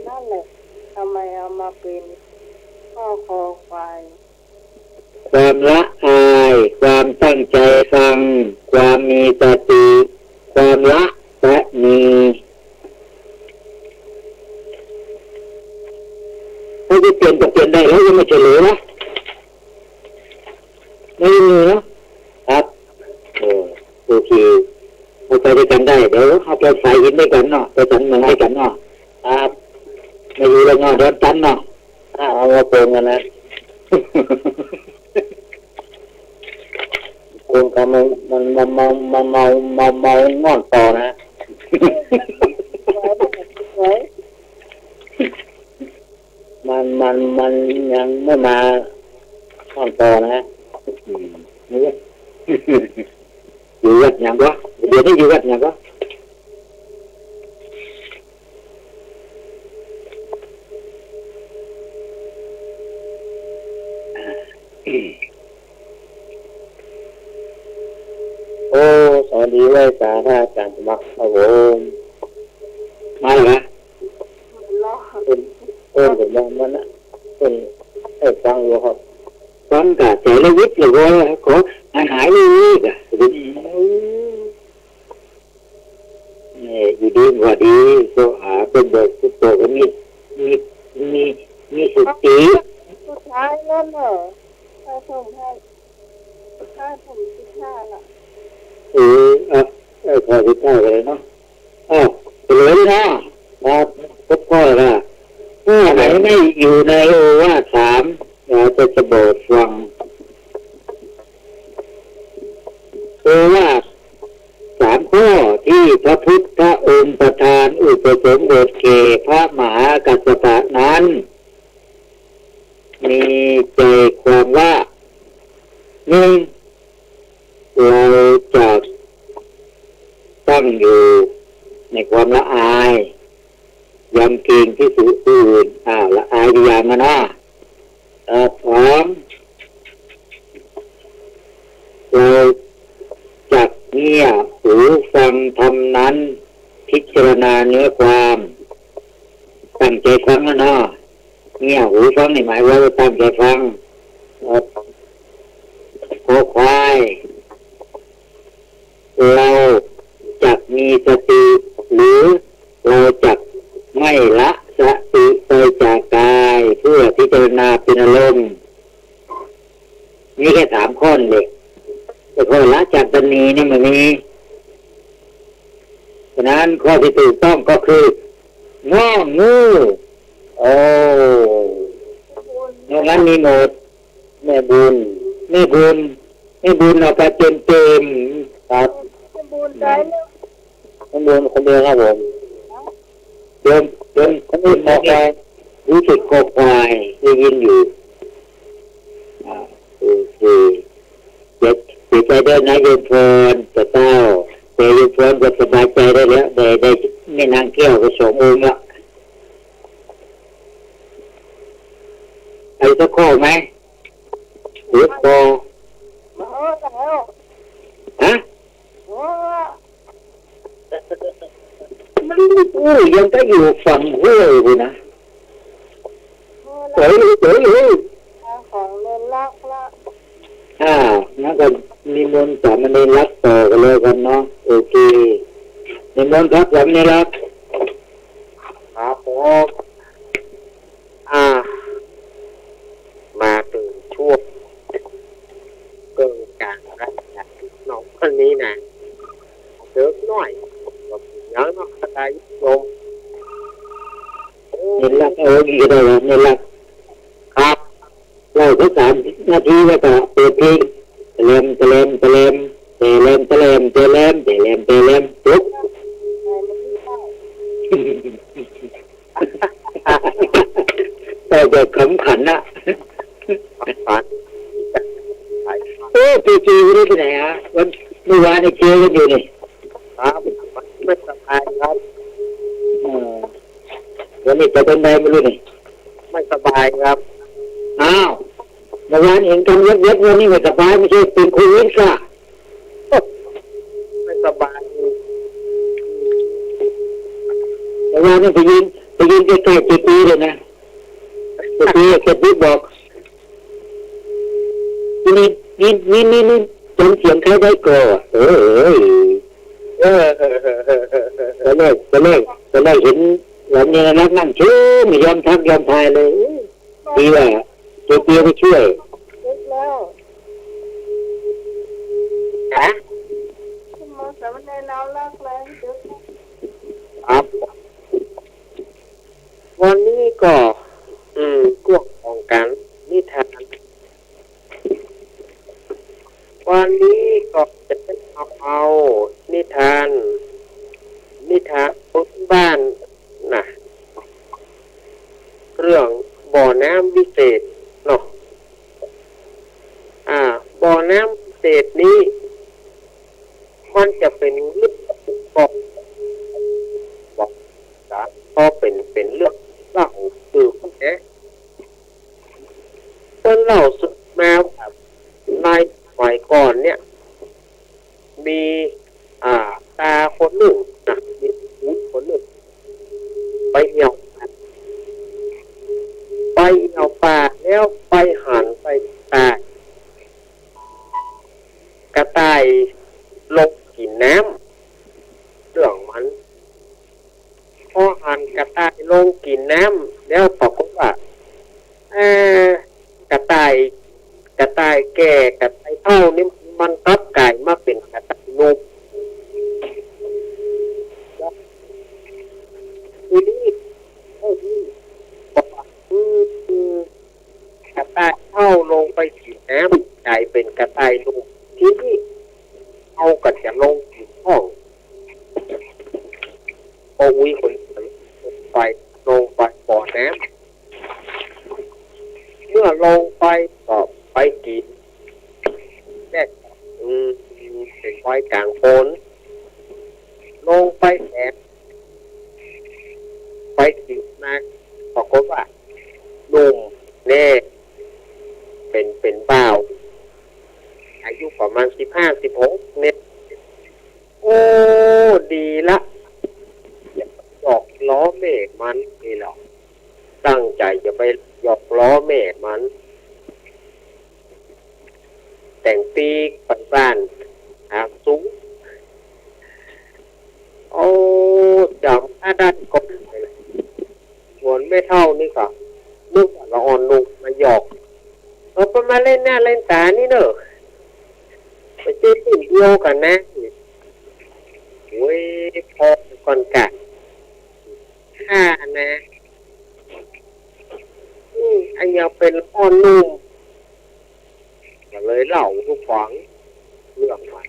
นั่นแหละทำไมเอามาเป็นข้อคอควาย ความละอายความตั้งใจฟังความมีสติความละและมีถ้าจะเปลี่ยนก็เปลี่ยนได้แล้วยังไม่เฉลยนะไม่มีเนาะครับโอเคเราไปด้วยกันได้เดี๋ยวเอาไปใส่หินด้วยกันเนาะไปสันเมืองด้วยกันเนาะครับไม่อยู่แล้วเนาะเดินตันเนาะเอามาโกงกันนะโกงกันมันเมางอนต่อนะมันยังไม่มางอนต่อนะนี่อยู่วัดยังก็เดี๋ยวนี้อยู่วัดยังก็โอ้สวัสดีเลยสาธาจารย์สมัครครับผมมาเหรอคนผมมองมันนะคนให้ฟังอยู่ครับฟังกับใจละวิทย์เลยว่าขอหายเลยอ่ะนี่อยู่ดีกว่าดีก็หาเป็นแบบตัวก็มีสติ สุดท้ายนั่นเหรอถ้าผมคิดท่าละพอคิดได้เลยเนาะไปเลยนะครับพบพ่อละถ้าไหนไม่อยู่ในโอวาทสามเราจะบอกฟังโอวาทสามข้อที่พระพุทธองค์ประทานอุปสมบทแก่พระมหากัสสปะนั้นมีใจความว่าหนึ่งเราจะตั้งอยู่ในความละอายยำเกรงที่สุดอื่นละอายอย่างนั้นนะสองเราจักเงี่ยหูฟังธรรมนั้นพิจารณาเนื้อความตั้งใจฟังนะเงี่ยหูฟังนี่หมายว่าตั้งใจฟังโคควายเราจักมีสติหรือเราจักไม่ละสติไปจากกายเพื่อพิจารณาเป็นอารมณ์นี่แค่สามข้อเลยแต่ข้อละจากตนีนี่มันมีฉะนั้นข้อที่ถูกต้องก็คือง้องูนอกนั้นมีหมดแม่บุญเอาไปเต็มครับแม่บุญใจเนี่ย แม่บุญคนเดียวครับผมเดินคนอื่นมองไปรู้สึกโกควายได้ยินอยู่โอเคเดี๋ยวใจเดินนะโยมพรจะเต้าแต่โยมพรก็สบายใจได้แล้วได้ไม่นางแก้วก็2 องค์ละไอ้สักข้อไหมหรือพอฮะมันยังก็อยู่ฝั่งห้วยอยู่นะสวยของเล่นลักละนั่นก็นิมนต์สามเณรรักต่อกันเลยกันเนาะโอเคนิมนต์ครับสามเณรรักครับผมมาถึงช่วงเกิดการรักษาน้องคนนี้นะเด็กน้อยแบบย้อนมาสไตล์โยมเห็นรักดีก็ได้เห็นรักครับเราแค่3 นาทีแล้วก็เปิดเพลงเตลมปุ๊บแต่จะขำขันนะจีไม่ได้ไปไหนฮะวันเมื่อวานเจอกันอยู่นี่ครับไม่สบายครับวันนี้จะเป็นไงไม่รู้นี่ไม่สบายครับเมื่อวานเห็นกันเย็บวันนี้ไม่สบายไม่ใช่เป็นโควิดค่ะไม่สบายเมื่อวานนี่ไป ไปยืนใกล้ๆเจปีเลยนะเจปีเสร็จปุ๊บบอกนี่จำเสียงใครได้ก่อนเออตอนแรกเห็นหลานเนี่ยรักนั่งเชื่อไม่ยอมทักยอมทายเลยดีว่าเจปีไปช่วยนึกแล้ว ฮะ คุณหมอสามเณรเรารักแรงดึก ครับวันนี้ก็กวกของกันนิทานวันนี้ก็จะเป็นเอานิทานพื้นบ้านนะเรื่องบ่อน้ำวิเศษเนาะบ่อน้ำวิเศษนี้มันจะเป็นเรื่องบอกก็เป็นเรื่องเล่าคือคนแก่คนเล่าสุดมาในสมัยก่อนเนี่ยมีตาคนหนึ่งนะมีหูคนหนึ่งไปเหี่ยวป่าแล้วไปหันไปกระต่ายลงกินน้ำเรื่องมันพอหันกระต่ายลงกินน้ำแล้วปรากฏว่ากระต่ายแก่กระต่ายเฒ่านี่มันกลับกลายมาเป็นกระต่ายหนุ่มทีนี้กระต่ายเฒ่าลงไปกินน้ำกลายเป็นกระต่ายหนุ่มทีนี้เอาก็จะลงกินห้องโอ้ยคนไปลงไปบ่อน้ำเมื่อลงไปก็ไปกินแค่เป็นไว้กลางฝนลงไปแอบไปกินมาปรากฏว่าหนุ่มแน่เป็นบ่าวอายุประมาณ15-16เนี่ยโอ้ดีละหยอกล้อแม่มันนี่หรอกตั้งใจจะไปหยอกล้อแม่มันแต่งปีกไปบ้านหาสูงโอ้จำอาดันกบส่วนไม่เท่านี่ก็นึกว่าละอ่อนนุ่งมาหยอกเราไปมาเล่นหน้าเล่นตานี่เนอะไปเจอสิ่งเดียวกันนะโอ้ยพอก่อนกันข้านะอันยังเป็นอ่อนนุ่มก็เลยเล่าทุกฟังเรื่องมัน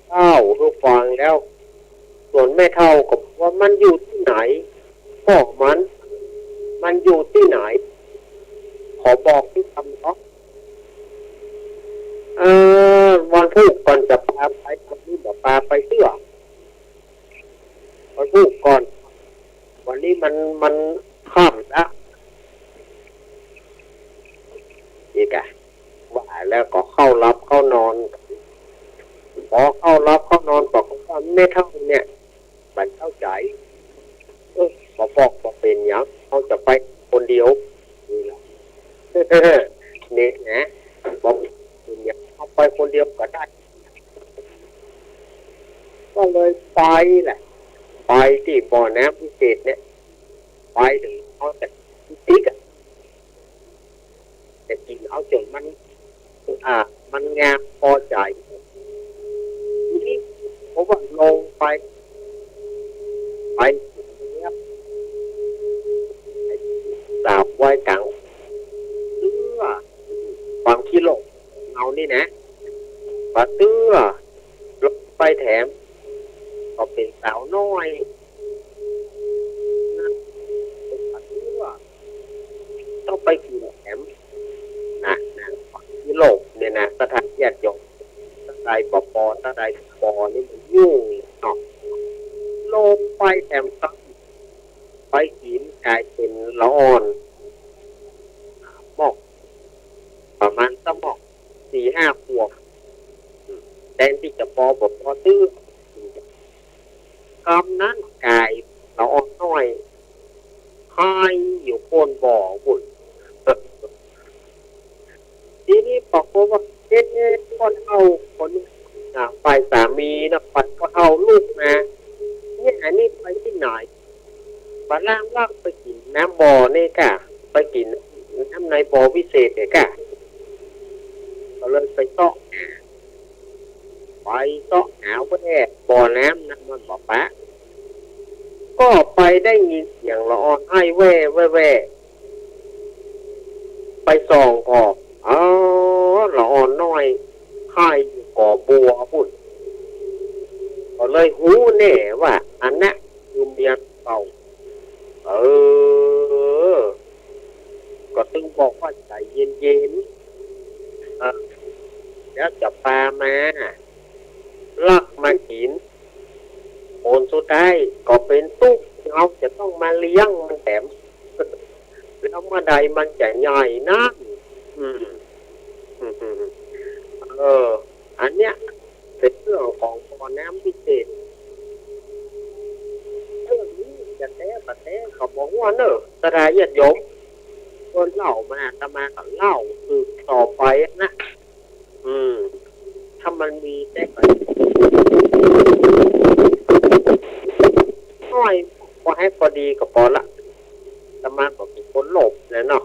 เล่าทุกฟังแล้วส่วนแม่เท่าก็บอกว่ามันอยู่ที่ไหนพ่อมันอยู่ที่ไหนขอบอกที่คำเนาะวันพูดก่อนจะพาไปวันนี้บอกพาไปเชื่อวันพูดก่อนวันนี้มันค่ำแล้วอีกอะว่าแล้วก็เข้านอนพอเข้านอนบอกว่าไม่เท่าเนี่ยมันเข้าใจบอกเป็นอย่างเขาจะไปคนเดียวนี่แหละนี่นะบอกเป็นอย่างเขาไปคนเดียวก็ได้ก็เลยไปแหละไปที่บ่อน้ำพิเศษเนี่ยไปถึงเขาจะติ๊กแต่กินเอาจนมันงามพอใจทีนี้เพราะว่าลงไปเนี่ยสาวไว้กลางเตื้อความขี้หลงเอานี่นะปะเตื้อลงไปแถมก็เป็นสาวน้อยปะเตื้อต้องไปกินแถมนะที่โลกเนี่ยนะสถานญาติโยมสถานปปสถานปนี่มันยุ่งเนาะโลกไปแถมตั้งไปกินกลายเป็นละอ่อนหมอกประมาณสักหมอก 4-5 ขวบแทนที่จะปตื้อคำนั้นกลายละอ่อนน้อยค คุณทีนี้บอกว่าคนเอาคนฝ่ายสามีนะฝ่ายก็เอาลูกมาเนี่ยอันนี้ไปที่ไหนบ้านล่างว่าไปกินน้ำบ่อนี่กะไปกินน้ำในบ่อวิเศษเนี่ยกะก็เลยไปเตาะหาว่าบ่อน้ำนั่นมันบ่อปะก็ไปได้ยินเสียงละออนไอ้แว่ไปส่องก่อละออนน้อยไข่อยู่ก่อบัวพุ่นก็เลยหูแน่ว่าอันนั้นคือเมียเก่าก็ตึงบอกว่าใจเย็นๆแล้วจะพามาลักมากินโอนสุดท้ายก็เป็นตุ๊กเราจะต้องมาเลี้ยงมันแถมแล้วเมื่อใดมันจะใหญ่นะอันเนี้ยเป็นเรื่องของบ่อน้ำพิเศษเรื่องนี้จะแท้ประเทศเขาบอกว่าเนอะสลายญาติโยมคนเล่ามาตมากับเล่าคือต่อไปนะถ้ามันมีได้ไปน้อยพอให้พอดีก็พอละตมาก็เป็นคนหลบแล้วเนาะ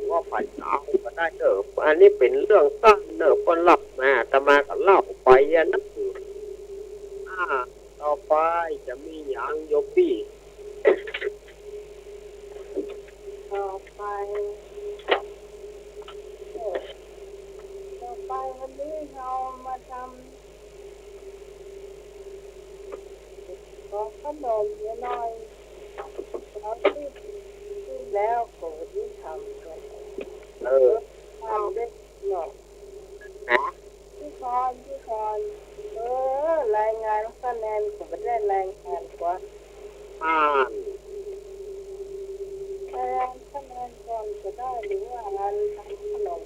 ว่าฝ่ายสาวก็ได้เนอะอันนี้เป็นเรื่องสั้นเนอะคนหลับมาตมาก็เล่าไปนะต่อไปจะมีอย่างโยบี้ต่อไปวันนี้เรามาทำของขนมเยอะหน่อยแล้วที่แล้วโกที่ทำกันทำได้หน่อยที่คอนรายงานคะแนนก็ไม่ได้รายงานกว่าคะแนนก่อนก็ได้หรือว่างานทำขนม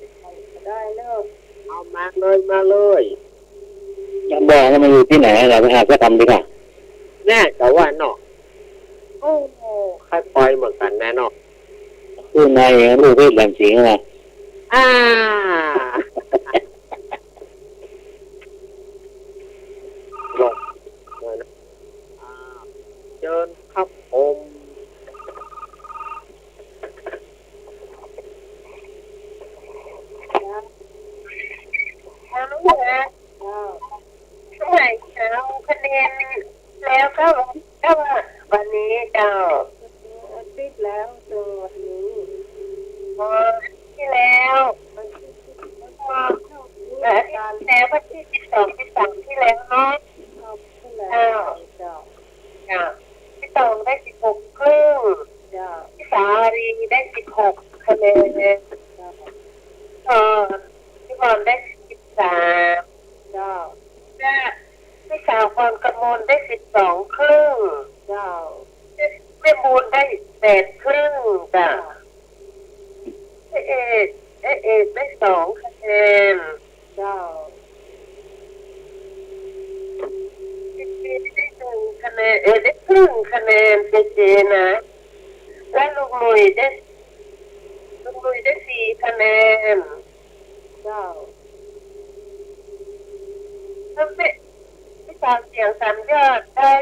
ก็ได้เนอะเอามาเลยยังบอกว่ามันอยู่ที่ไหนเราไปหาก็ทำดีกว่าแน่แต่ว่าเนาะโอ้ใครปล่อยเหมือนกันแน่เนาะคือในลูกเพชรแหลมสิงห์นะลงเลยนะเชิญครับผมคะแนนแล้วก็ว่าวันนี้เจ้าติดแล้วจนวันนี้ที่แล้วแล้ววันที่12 13ที่แล้วเนาะที่2ได้16ครึ่งที่สารีได้16คะแนนที่บอลได้13ที่สาวพรกมลได้12ครึ่งแม่มูลได้8ครึ่งจ้ะเอกได้2คะแนนได้1คะแนนได้ครึ่งคะแนนเจนะและลุงลุยได้4คะแนนแล้วพี่สาวเสียงสามยอดได้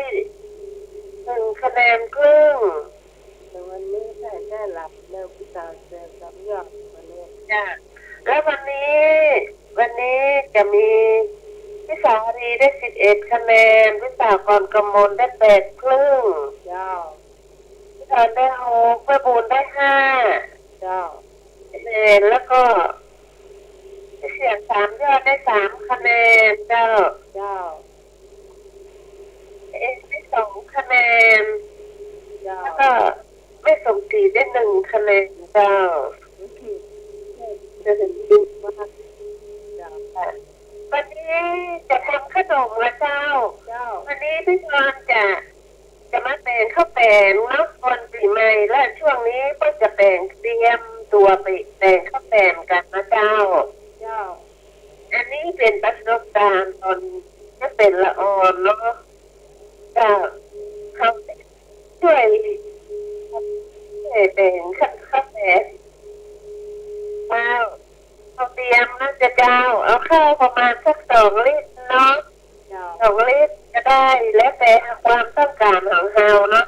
1คะแนนครึ่งวันนี้ได้หลับแล้วพี่สาวเสียงสามยอดวันนี้จ้ะแล้ววันนี้จะมีพี่สาวรีได้11คะแนนพี่สาวกรกมลได้8ครึ่งพี่สาวได้6แม่บุญได้5แล้วก็เสียงสามยอดได้3คะแนนเจ้าได้2คะแนนแล้วก็ไม่สมศรีได้1คะแนนเจ้าจะเห็นดีมากวันนี้จะทำขนมละเจ้าวันนี้พี่ชอนจะมาแต่งข้าวแป้งเนาะก่อนปีใหม่และช่วงนี้ก็จะแต่งเตรียมตัวไปแต่งข้าวแป้งกันนะเจ้าอันนี้เป็นประสบการณ์ตอนจะเป็นละอ่อนเนาะเจ้าเขา ช่วยแต่งข้าวแต่ข้าวเอาเตรียมนะจะเจ้าเอาข้าวประมาณสัก2 ลิตรเนาะ2 ลิตรก็ได้แล้วแต่ความต้องการของเราเนาะ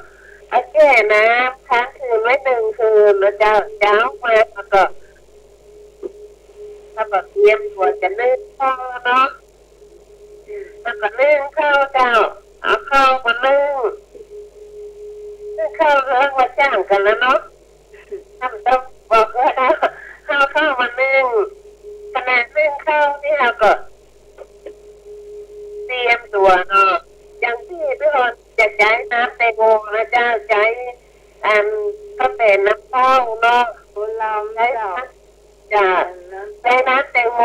เอาแช่น้ำค้างคืนไว้1 คืนแล้วเจ้ามาแล้วก็เตรียมตัวจะนึ่งข้าวเนาะแล้วก็นึ่งข้าวเจ้าเอาข้าวมานึ่งข้าวเรื่องว่าจ้างกันแล้วเนาะทำต้องบอกว่าข้าวมานึ่งขนาดนึ่งข้าวที่เราก็เตรียมตัวเนาะอย่างที่พี่รอนจะใช้น้ำแตงโมนะเจ้าใช้ก็เป็นน้ำเต้าเนาะคนเราใช้จ้าใช้น้ำแตงโม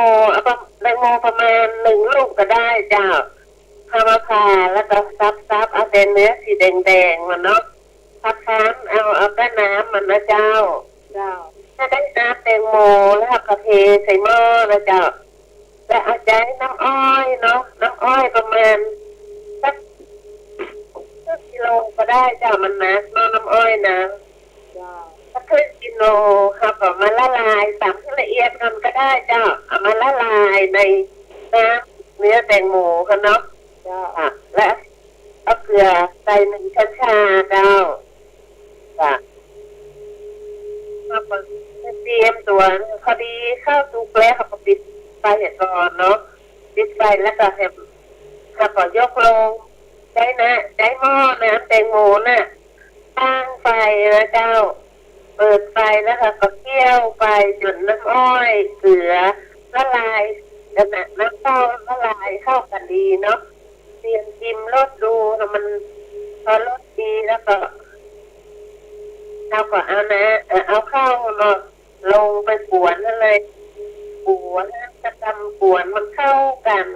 แตงโมประมาณ1 ลูกก็ได้เจ้าพามาผ่าแล้วก็ซับเอาแต่เนื้อสีแดงๆมันเนาะพักค้างเอาแต่น้ำมันนะเจ้าถ้าได้น้ำแตงโมแล้วก็เทใส่หม้อนะเจ้าแล้วเอาใจน้ำอ้อยเนาะน้ำอ้อยประมาณสักกิโลก็ได้เจ้ามันนะน้ำอ้อยนะสัก1 กิโลครับเอามาละลายตำให้ละเอียดมันก็ได้เจ้าเอามาละลายในน้ำเนื้อแตงโมกันเนาะและเอาเกลือใส่1 ช้อนชาเจ้ามาเตรียมตัวพอดีข้าวสุกแล้วเขาก็ปิดไฟก่อนเนาะปิดไฟแล้วก็ให้เขาก็ยกลงใช้หม้อน้ำแตงโมน่ะตั้งไฟนะเจ้าเปิดไฟแล้วก็เคี่ยวไฟจนน้ำอ้อยเกลือละลายแล้วน้ำเต้าละลายเข้ากันดีเนาะเตรียมชิมรสดูแล้วมันพอรสดีแล้วก็เราก็เอาข้าวเนาะลงไปกวนอะไรกวนจะทำกวนมันเข้ากัน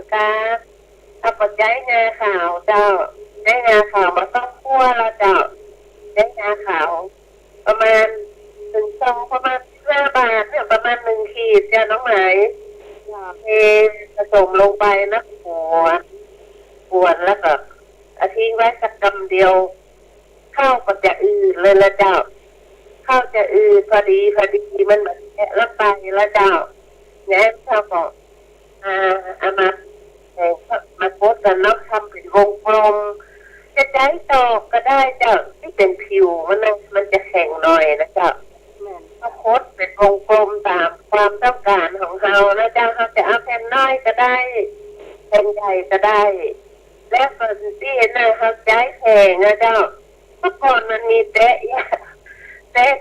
เอาก็ใจงาขาวเจ้าใจงาขาวมันต้องคั่วแล้วเจ้าใจงาขาวประมาณ1 ซองประมาณ5 บาทเนี่ยประมาณ1 ขีดเจ้าน้องไหมเทผสมลงไปนะกวนแล้วก็ทิ้งไว้สักกำเดียวข้าวก็จะอืดเลยละเจ้าข้าวจะอืดพอดีมันแบบแค่ละไปละเจ้าเนี่ยข้าวก็เอามาโพสกันเนาะทำเป็นวงกลมจะใช้ตอกก็ได้เจ้าที่เป็นผิวมันจะแข็งหน่อยนะเจ้าก็โพสเป็นวงกลมตามความต้องการของเรานะเจ้าเขาจะเอาแผ่นน้อยก็ได้แผ่นใหญ่ก็ได้และคนที่น่าเข้าใจแข็งนะเจ้าเมื่อก่อนมันมีแต่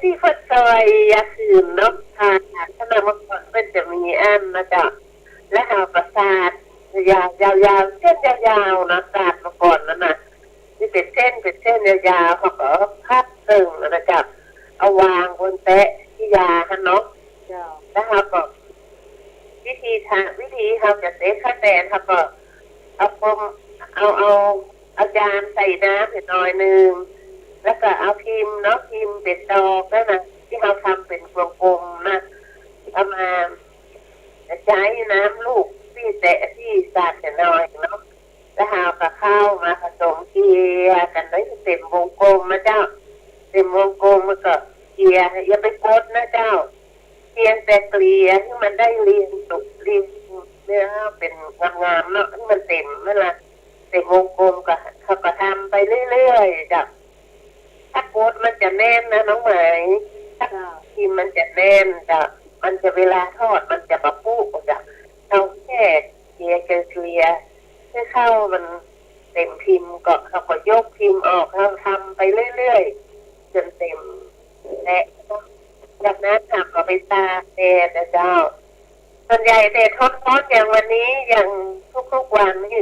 ที่พัดซอยยาคืนเนาะทานขณะเมื่อก่อนเป็นจะมีอันนะจ๊ะและหาประสาทยาวเส้นยาวๆนะศาสตร์เมื่อก่อนนั่นน่ะที่เป็นเส้นยาวๆเขาก็พัดตึงนะจ๊ะเอาวางบนแตะที่ยาฮะเนาะแล้วเขาก็วิธีเขาจะเตะข้าวแตนเขาก็เอาจานใส่น้ำหน่อยนึงแล้วก็เอาพิมพ์เนาะพิมพ์เป็นดอกนั่นนะที่เราทำเป็นกลมๆนะเอามาใช้น้ำลูกที่แตะที่สาดหน่อยเนาะแล้วเอากับข้าวมาผสมเกลี่ยกันได้เต็มวงกลมนะเจ้าเต็มวงกลมมันก็เกลี่ยอย่าไปกดนะเจ้าเพียงแต่เกลี่ยที่มันได้เรียงเนื้อเป็นงามๆเนาะที่มันเต็มนั่นแหละเต็มวงกลมก็เขาก็ทำไปเรื่อยๆจ้ะถ้าโคตรมันจะแน่นนะน้องไหมถ้าพิมมันจะแน่นจ้ะมันจะเวลาทอดมันจะปะปุ๊กจ้ะเราแค่เกลี่ยให้เข้ามันเต็มพิมพ์ก็เขาก็ยกพิมพ์ออกเขาทำไปเรื่อยๆจนเต็มและจากนั้นถักก็ไปตากแดดนะเจ้าส่วนใหญ่แดดทอดอย่างวันนี้อย่างทุกวันนี่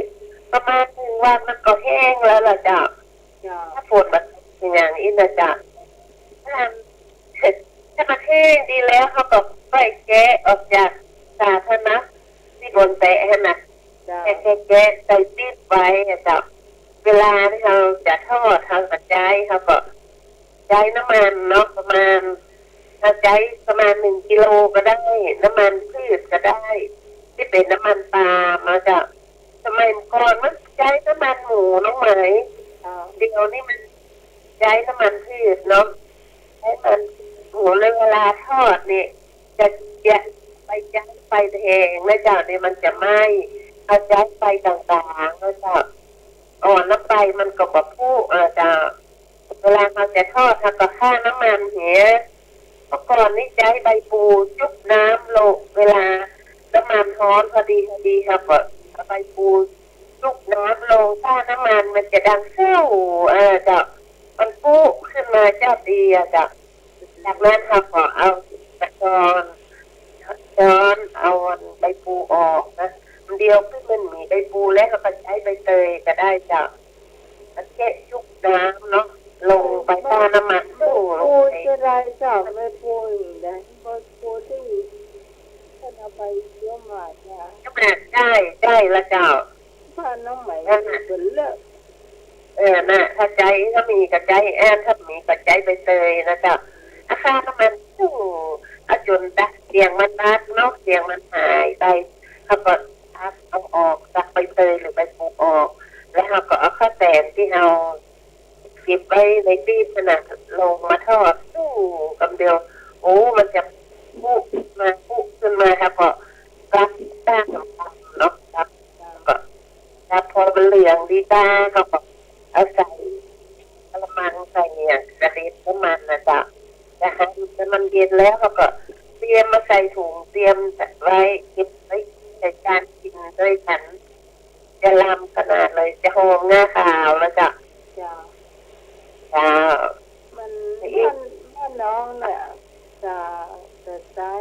ประมาณ1 วันมันก็แห้งแล้วล่ะเจ้าถ้าฝนมันอย่างนี้นะจ๊ะถ้ามาแห้งดีแล้วเขาก็ไปแกะออกจากสาธารณะที่บนแตะนะแกะใส่ติดไว้นะจ๊ะเวลาที่เราจะทอดทางกระจายเขาก็ใช้น้ำมันเนาะประมาณ1 กิโลก็ได้น้ำมันพืชก็ได้ที่เป็นน้ำมันปาล์มนะจ๊ะสมัยก่อนมันใช้น้ำมันหมูน้องไหมเดี๋ยวนี้มัน ใจน้ำมันพืชเนาะให้มันโหเลยเวลาทอดนี่จะไปใจไฟแห้งแล้วเจ้านี่มันจะไหม้เอาใจไฟต่างๆแล้วเจ้าอ่อนน้ำไปมันก็แบบพุเจ้าเวลาเราจะทอดเราก็ฆ่าน้ำมันเหี้ยเมื่อก่อนนี่ใจใบปูจุบน้ำลงเวลาน้ำมันร้อนพอดีครับเอาใบปูจุบน้ำลงถ้าน้ำมันจะดังเซี่ยวจะมันพุขึ้นมาเจ้าดีจะจากนั้นครับก็เอาตะกอนเอาใบปูออกนะมันเดียวขึ้นมันมีใบปูแล้วเราก็ใช้ใบเตยก็ได้จ้ะแค่ชุบน้ำเนาะลงไปใต้น้ำมันปูจะได้จ้ะไม่ปูอย่างนี้ก็ปูที่ถ้าเอาไปเชื่อมมาจ้ะก็แบบได้ละเจ้าถ้าน้องใหม่เป็นเลิกน่ะถ้าใจถ้ามีกับใจถ้ามีกับใจใบเตยนะเจ้าอาคาน้ำมันปูจนเสียงมันตัดเนาะเสียงมันหายไปเขาก็เอาออกจากใบเตยหรือใบปูออกแล้วเขาก็เอาข้าวแตนที่เราเก็บไว้ในตีนขนาดลงมาทอดสู้กำเดียวโอ้มันจะพุขึ้นมาครับก็รับด้านของเนาะครับก็รับพอเป็นเหลืองดีตาก็เอาใส่กระมังใส่เนี่ยกระเด็นน้ำมันนะจ๊ะนะคะมันเย็นแล้วก็เตรียมมาใส่ถุงเตรียมไว้เก็บไว้ใส่จานกินด้วยกันจะลำขนาดเลยจะหอมหน้าขาวแล้วจ้ะจ้ามันน้องเนี่ยจะใช้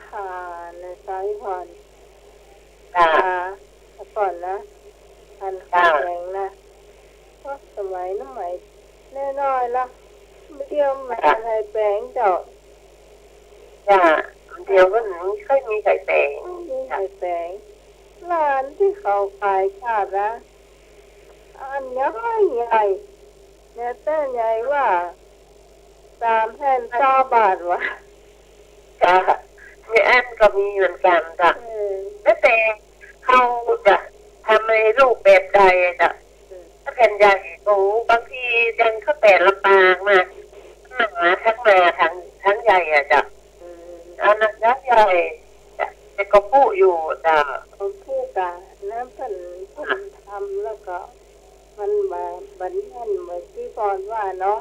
ขาและใช้ผ่อนก่อนนะอันขาแข็งนะเพราะสมัยน้ำใหม่แน่นอนละเดียวมาไข่แป้งเจ้าเดียวก็ไม่ค่อยมีไข่แป้งไข่แป้งร้านที่เขาขายขาดนะอันยักษ์ใหญ่เนี่ยเต้นใหญ่ว่า3 แผ่น9 บาทวะเนี่ยอันก็มีเหมือนกันจ้ะแต่เขาจะทำในรูปแบบใดจ้ะถ้าแผ่นใหญ่โอ้บางทียังเขาแปะลำปางมาทั้งใหญ่จ้ะอันนั้นใหญ่แต่ก็พูดอยู่จ้ะพูดกันน้ำพันทำแล้วก็มันบันยันเหมือนที่ก่อนว่าเนาะ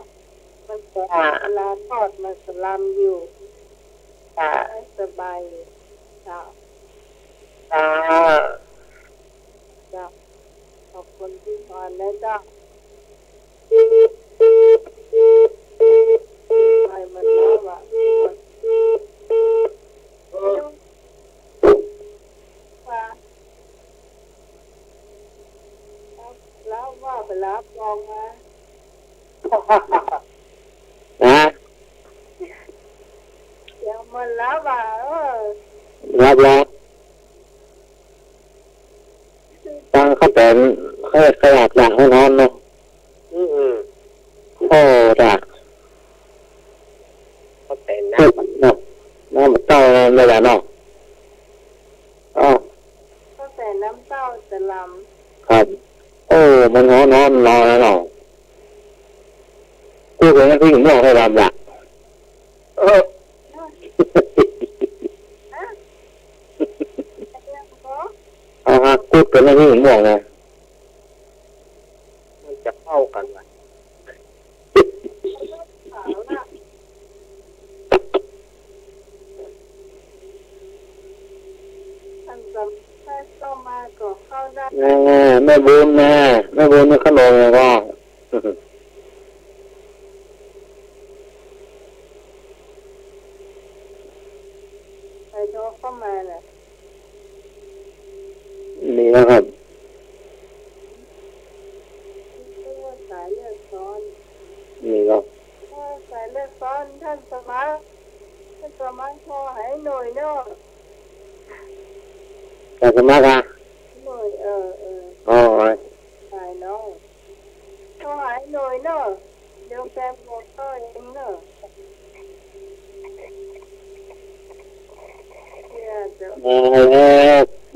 มันแต่เวลาทอดมันสลัมอยู่สบายจ้ะขอบคุณที่ก่อนนะจ้ะไปมันแล้วอ่ะแล้วว่าไปรับรองนะยังมันแล้วว่ารับตั้งเขาเป็นเขาขยับหลังให้นอนเนาะโอ้จ้ะเขาเป็นน้ำเต้าไม่ได้เนาะก็แต่น้ำเต้าจะลำครับโอ้มันนอนแล้วเนาะกูเคยนั่งที่หม้อให้ลำละกูเป็นนั่งที่หม้อไงมันจะเข้ากันไหมมาก็เข้าได้แม่บุญนี่ขนมไงก็ไปโทรเข้ามาเลยนี่นะครับสายเลือดซ้อนนี่ครับสายเลือดซ้อนท่านสมัครพอให้หน่อยเนาะแต่สมัครหน่อยอ๋อสายน้องพอให้หน่อยเนาะเดี๋ยวแกบอกต่อเองเนาะ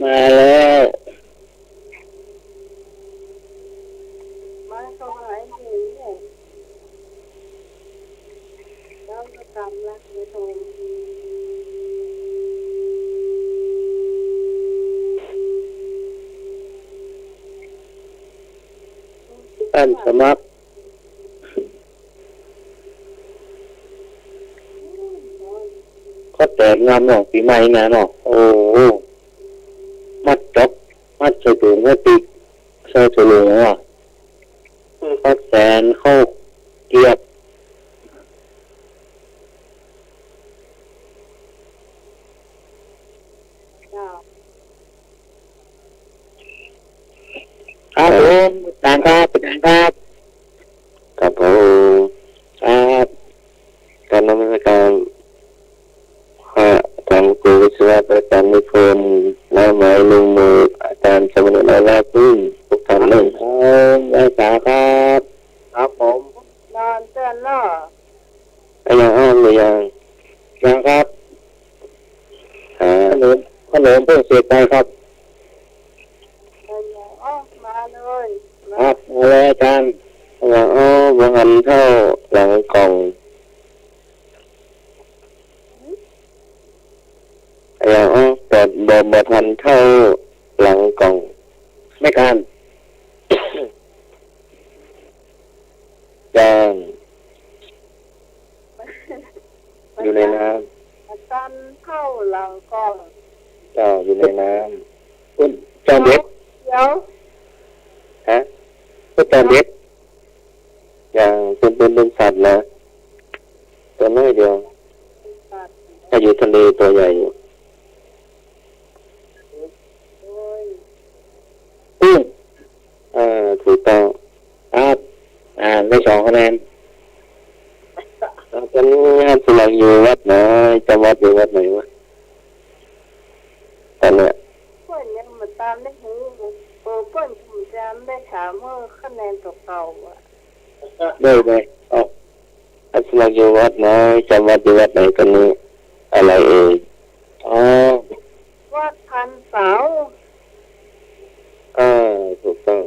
มาแล้วมาเขาหายหน่อยเนี่ย กรรมแล้วไม่โทร ท่านสมัครเขาแตกงามหนอกปีใหม่นะเนาะโอ้มัดจบมัดใส่ถุงมัดปีกใส่ถุงอ่ะเขาแสนเข้าเกียบครับผมต่างครับต่างครับครับผมครับการนมัสการทางครูวิศวะประจำนิพนธ์นายหมายลุงมืออาจารย์สมณะราพึ่งทุกท่านเลยครับอาจารย์ครับครับผม นอนเตือนล่อ ยังอ้อมหรือยังครับขนมเพิ่งเสร็จไปครับ อ๋อมาเลย ครับมาเลยอาจารย์ยังอ้อมวหันเท่าหลังกล่องยังอ้อมแต่บ่ทันเท่าหลังกล่องไม่การจางอยู่ในน้ำ ตันเข้าหลังกล้อง เจ้าอยู่ในน้ำคุณจอมเด็ด เดี๋ยว ฮะคุณจอมเด็ดอย่างเป็นสัตว์นะตัวน้อยเดียวถ้าอยู่ทะเลตัวใหญ่อยู่ โอ้ย ถูกต้องครับได้2 คะแนนตอนนี้งานสมัครอยู่วัดไหนจำวัดอยู่วัดไหนวะตอนเนี้ย เพื่อนยังมาตามได้หูเพื่อนผมจะไม่ถามว่าคะแนนตกเก่าอ่ะ ได้ไหมอัสมาอยู่วัดไหนจำวัดอยู่วัดไหนตอนนี้อะไรเอ่ยวัดพันเสา ถูกต้อง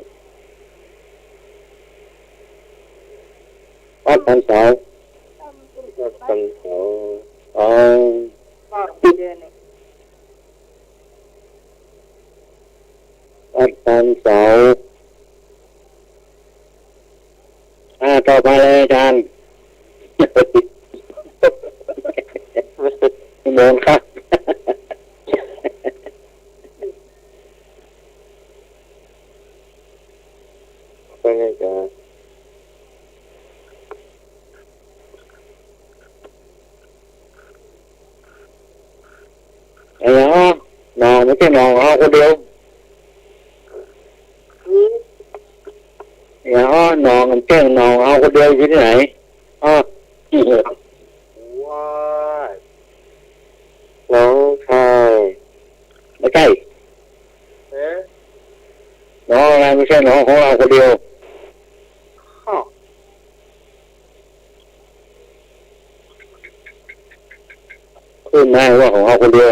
วัดพันเสาวัดพันเสาบอกเดือนนี้ วัดพันเสาต่อไปเลยอาจารย์โมนครับไปไงจ๊ะไอ้เนาะนอนไม่ใช่นอนเอาคนเดียวเนาะนอนมันแจ้งนอนเอาคนเดียวอยู่ที่ไหนว้าน้องชายไม่ใช่น้องอะไรไม่ใช่น้องของเราคนเดียวขึ้นมาว่าของเราคนเดียว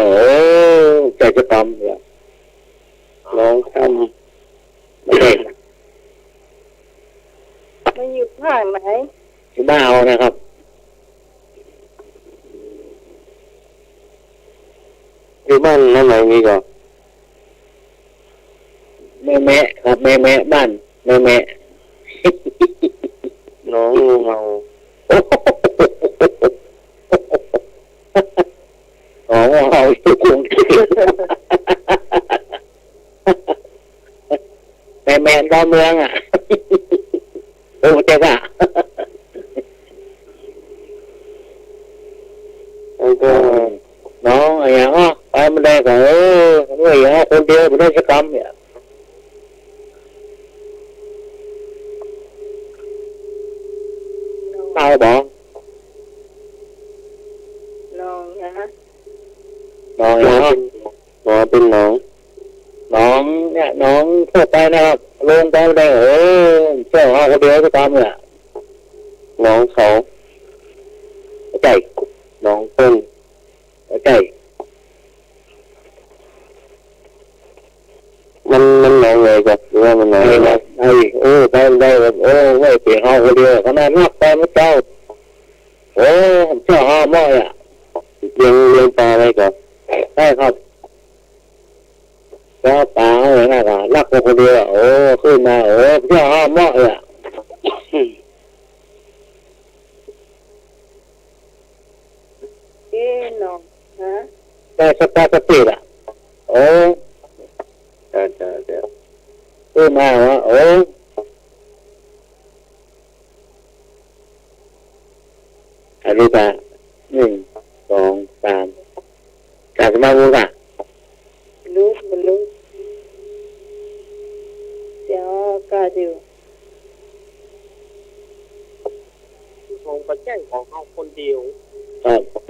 ใจจะตำเนี่ยน้องทำไม่ใช่ มันอยู่ข้างไหน ที่บ้านเอานะครับที่บ้านนั่นไหนมีก่อนแม่ครับแม่บ้านแม่น้องงูเมาอ๋อเอาอยู่กรุงเทพแม่ดอนเมืองอ่ะโอ้เจ๊ป่ะแล้วก็น้องอะไรอย่างอ่ะไปมันได้ก็ด้วยอย่างคนเดียวไม่ได้สักคำเนี่ยเอาบอก ลองนะ น้องเป็นน้องเนี่ยน้องทั่วไปนะครับลงไปได้เจ้าเอาคนเดียวสักคำเนี่ยน้องเขาใจน้องต้นใจมันน้องเลยครับหรือว่ามันน้องเลยไปได้แบบไม่เปลี่ยนเอาคนเดียวขนาดนับไปไม่เจ้าเจ้าห้าม หม้ออ่ะเรียนต่ออะไรก่อนได้ครับก็ป่าอะไรนะก็รักคนเดียวโอ้ขึ้นมาโอ้เที่ยวห้าหม้ออ่ะหนอฮะได้สติอ่ะโอ้เดี๋ยวขึ้นมาวะโอ้อาริตา1 2 3การสมาธิอ่ะรู้เดี๋ยวก็ดูของประแจ้งของเขาคนเดียว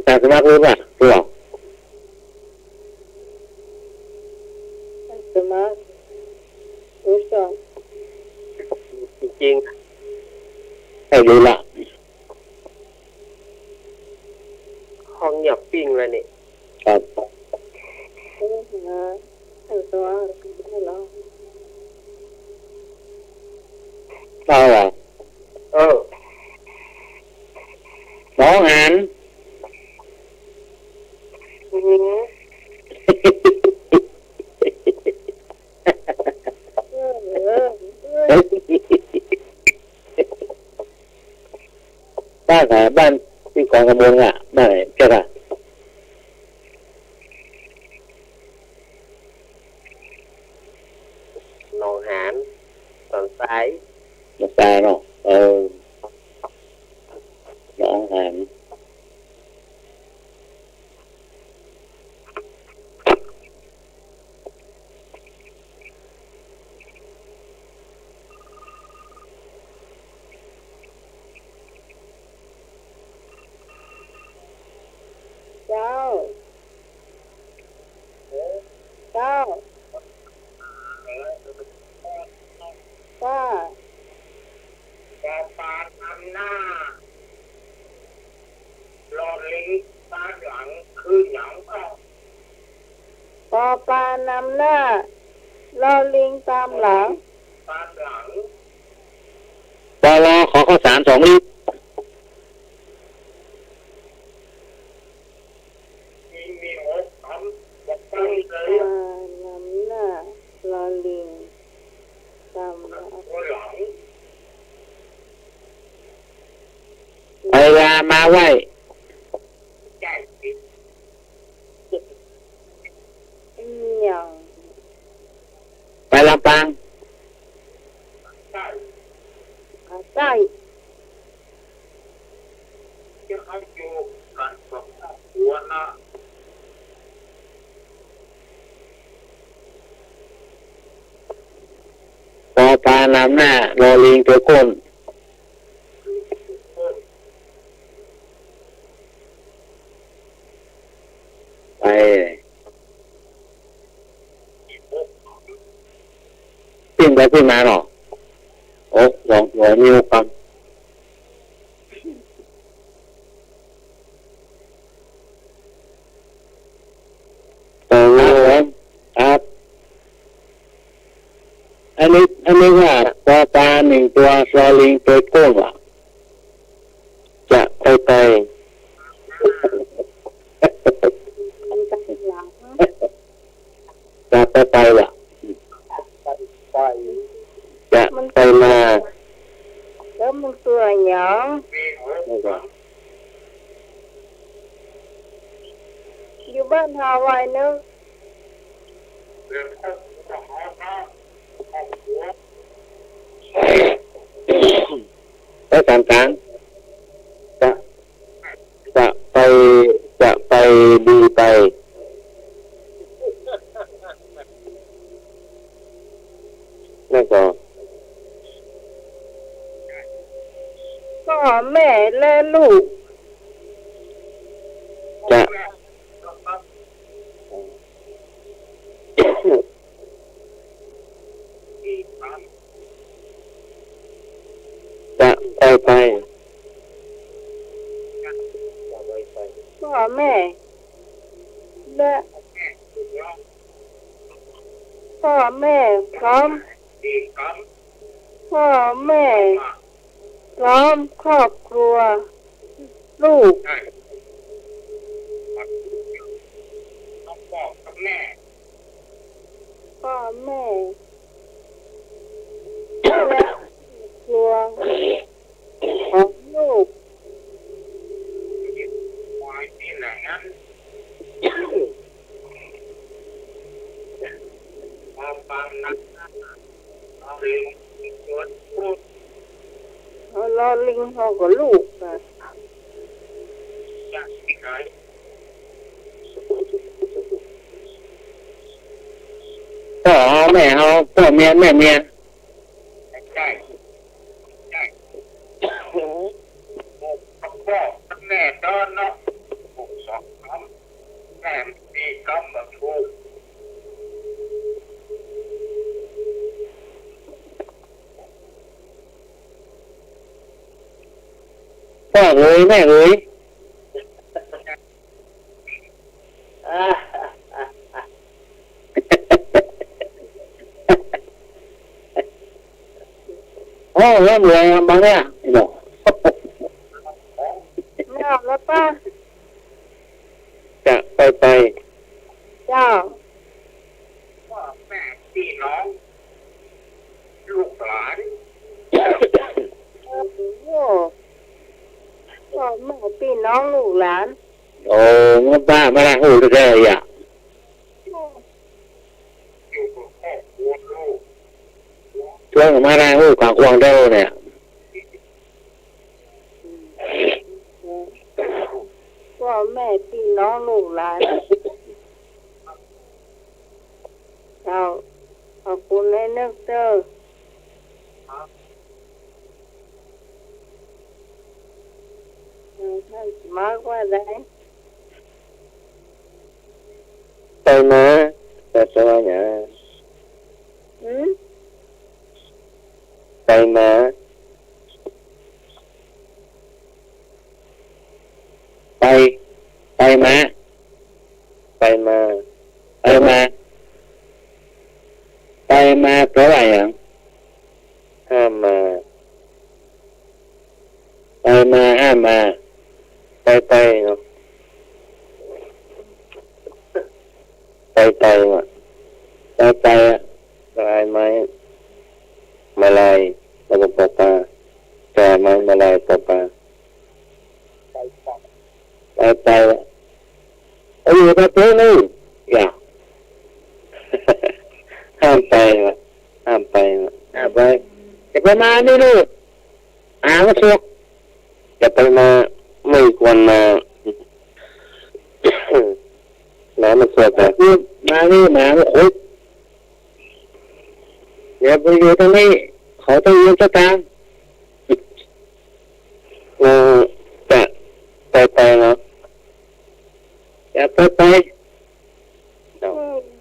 การสมาธิอ่ะตัวสมารู้สองจริงให้ดูละห้องเงียบปิ้งเลยนี่ครับตัวเอาอ่ะน้องหันบ้านที่กองกระมวลอ่ะบ้านไหนเจ้าค่ะหนองหานสันทรายน้องตาเนาะน้องหันเจ้าว่าปานนำหน้ารอลิงตาหลังคือหยังก็ปอปลานำหน้ารอลิงตามหลังตาหลังปลอขอข้าวสาร2 ลิตรมี6 คำบอกไปเลยนำหน้ารอลิงตามหลังเวลามาไหวอย่างไปลำปางใช่จะเขาอยู่กันกับหัวหน้าปอปลานำหน้ารอลิงตัวก้นไปขึ้นมาเนาะโอ้ลองนิ้วกันครับอันนี้ว่าปอปลา1 ตัวรอลิงตัวก้นว่ะจะไปจะไปว่ะจะไปมาแล้วมึงตัวหยังอยู่บ้านฮาวายเนอะไปกลางจะไปดีไปแล้วก็พ่อแม่และลูกจะไปพ่อแม่และพ่อแม่พร้อมพ่อแม่พร้อมครอบครัวลูก แม่ พ่อแม่และครัวของลูก ไว้ที่ไหนนั้นความฟังนั้นเราเรียนตัวพูด เขารอลิงเขากับลูกนะ จากที่ไหน พ่อเอาแม่เอาพ่อเมียแม่เมีย ได้ได้โอ้พ่อแม่ตอนเนาะสองคำแม่มีคำแบบถูก พ่อเอ้ยแม่เอ้ยโอ้เริ่มเลยบางเนี่ยบอก ไม่เอาแล้วป้า จะไป เจ้า พ่อแม่พี่น้องลูกหลาน โอ้โหพ่อแม่พี่น้องลูกหลาน โอ้มันบ้ามาละหูจะได้อ่ะ อยู่กับครอบครัวลูก ช่วงมาละหูกวางเด้าเนี่ย พ่อแม่พี่น้องลูกหลานเจ้าขอบคุณในเนกเตอร์ท่านมากว่าได้ ไปมาแต่สวายเนี่ย อืม ไปมาไปมาไปมาเพราะอะไรอ่ะห้ามมาห้ามมาไปเนาะไปอ่ะไปอ่ะลายไม้มาลายแล้วก็ปลาแต่ไม้มาลายปลาไปเอาอยู่กับเพื่อนนี่อย่าห้ามไปจะไปมาไม่รู้มาสุกจะไปมาไม่ควรมาน้ำมันสดแต่พูดมานี่มาคุยอย่าไปอยู่ตรงนี้เขาต้องยืนสตางค์จะไปเนาะอย่าไป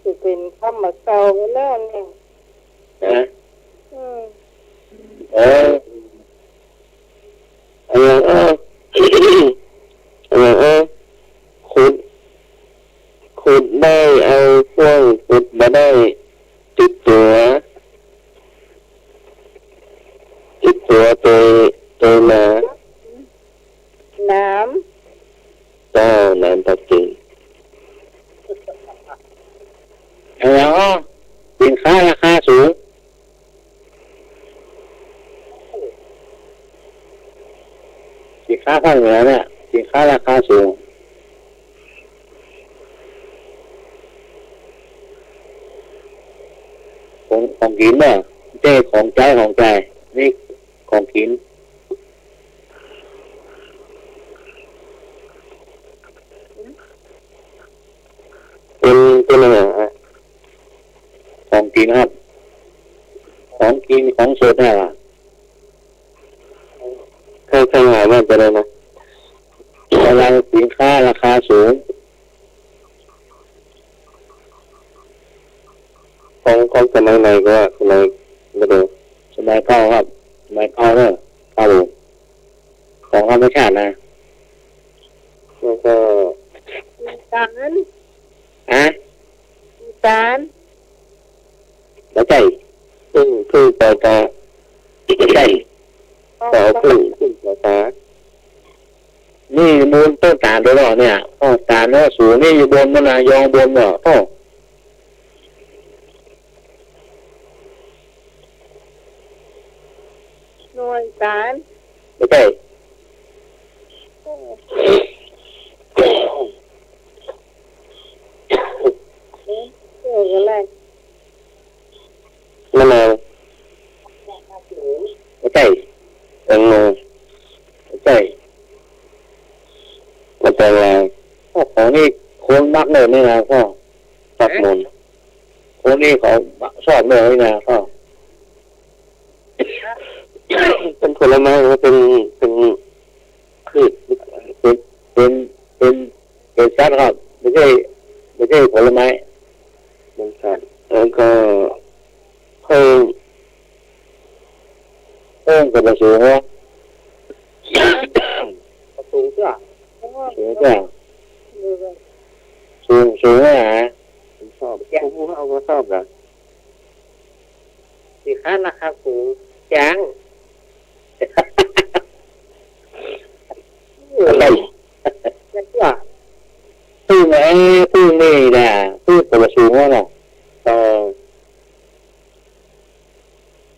จะเป็นคำมาเก่าไปแล้วเนี่ย นะ อืม ขุดได้เอาพวกขุดมาได้ติดตัวตัวมา น้ ก็น้ำตะกินสินค้าราคาสูงสินค้าภาคเหนือเนี่ยสินค้าราคาสูงของกินเนี่ยเจ้ของใจนี่ของกินเป็นอะไรของกินครับของกินของสดเนี่ยเคยหาว่าเป็นอะไรนะอะไรสินค้าราคาสูงของสมัยไหนก็สมัยไม่รู้สมัยเก่าครับสมัยเก่าเนี่ยครับผมของธรรมชาตินะแล้วก็ ำตาล อ่ะ ตาล แล้วใจพึ่งต่อใจต่อพึ่งต่อตานี่มูลต้นตาลด้วยหรอเนี่ยต้นตาลเนี่ยสูงนี่อยู่บนมันนะยองบนเหรอ หน่วยสาร ไม่ใช่เกี่ยวกับอะไร มะนาวไม่ใช่แตงโมไม่ใช่มันเป็นอะไรพ่อของนี่คนมักเลยนี่นะพ่อชอบนนคนนี้เขาชอบเลยนี่นะพ่อเป็นผลไม้หรือเป็นพืชเป็นสัตว์ครับไม่ใช่ผลไม้เป็นสัตว์แล้วก็เพิ่มกับสูงว่าสูงจ้ะสูงจ้ะสูงอ่ะผมชอบผมเอาก็ชอบนะสิค้าราคาสูงจังอะไรจ้ะตู้ไหนตู้นี่นะตู้กับสูงว่าน่ะ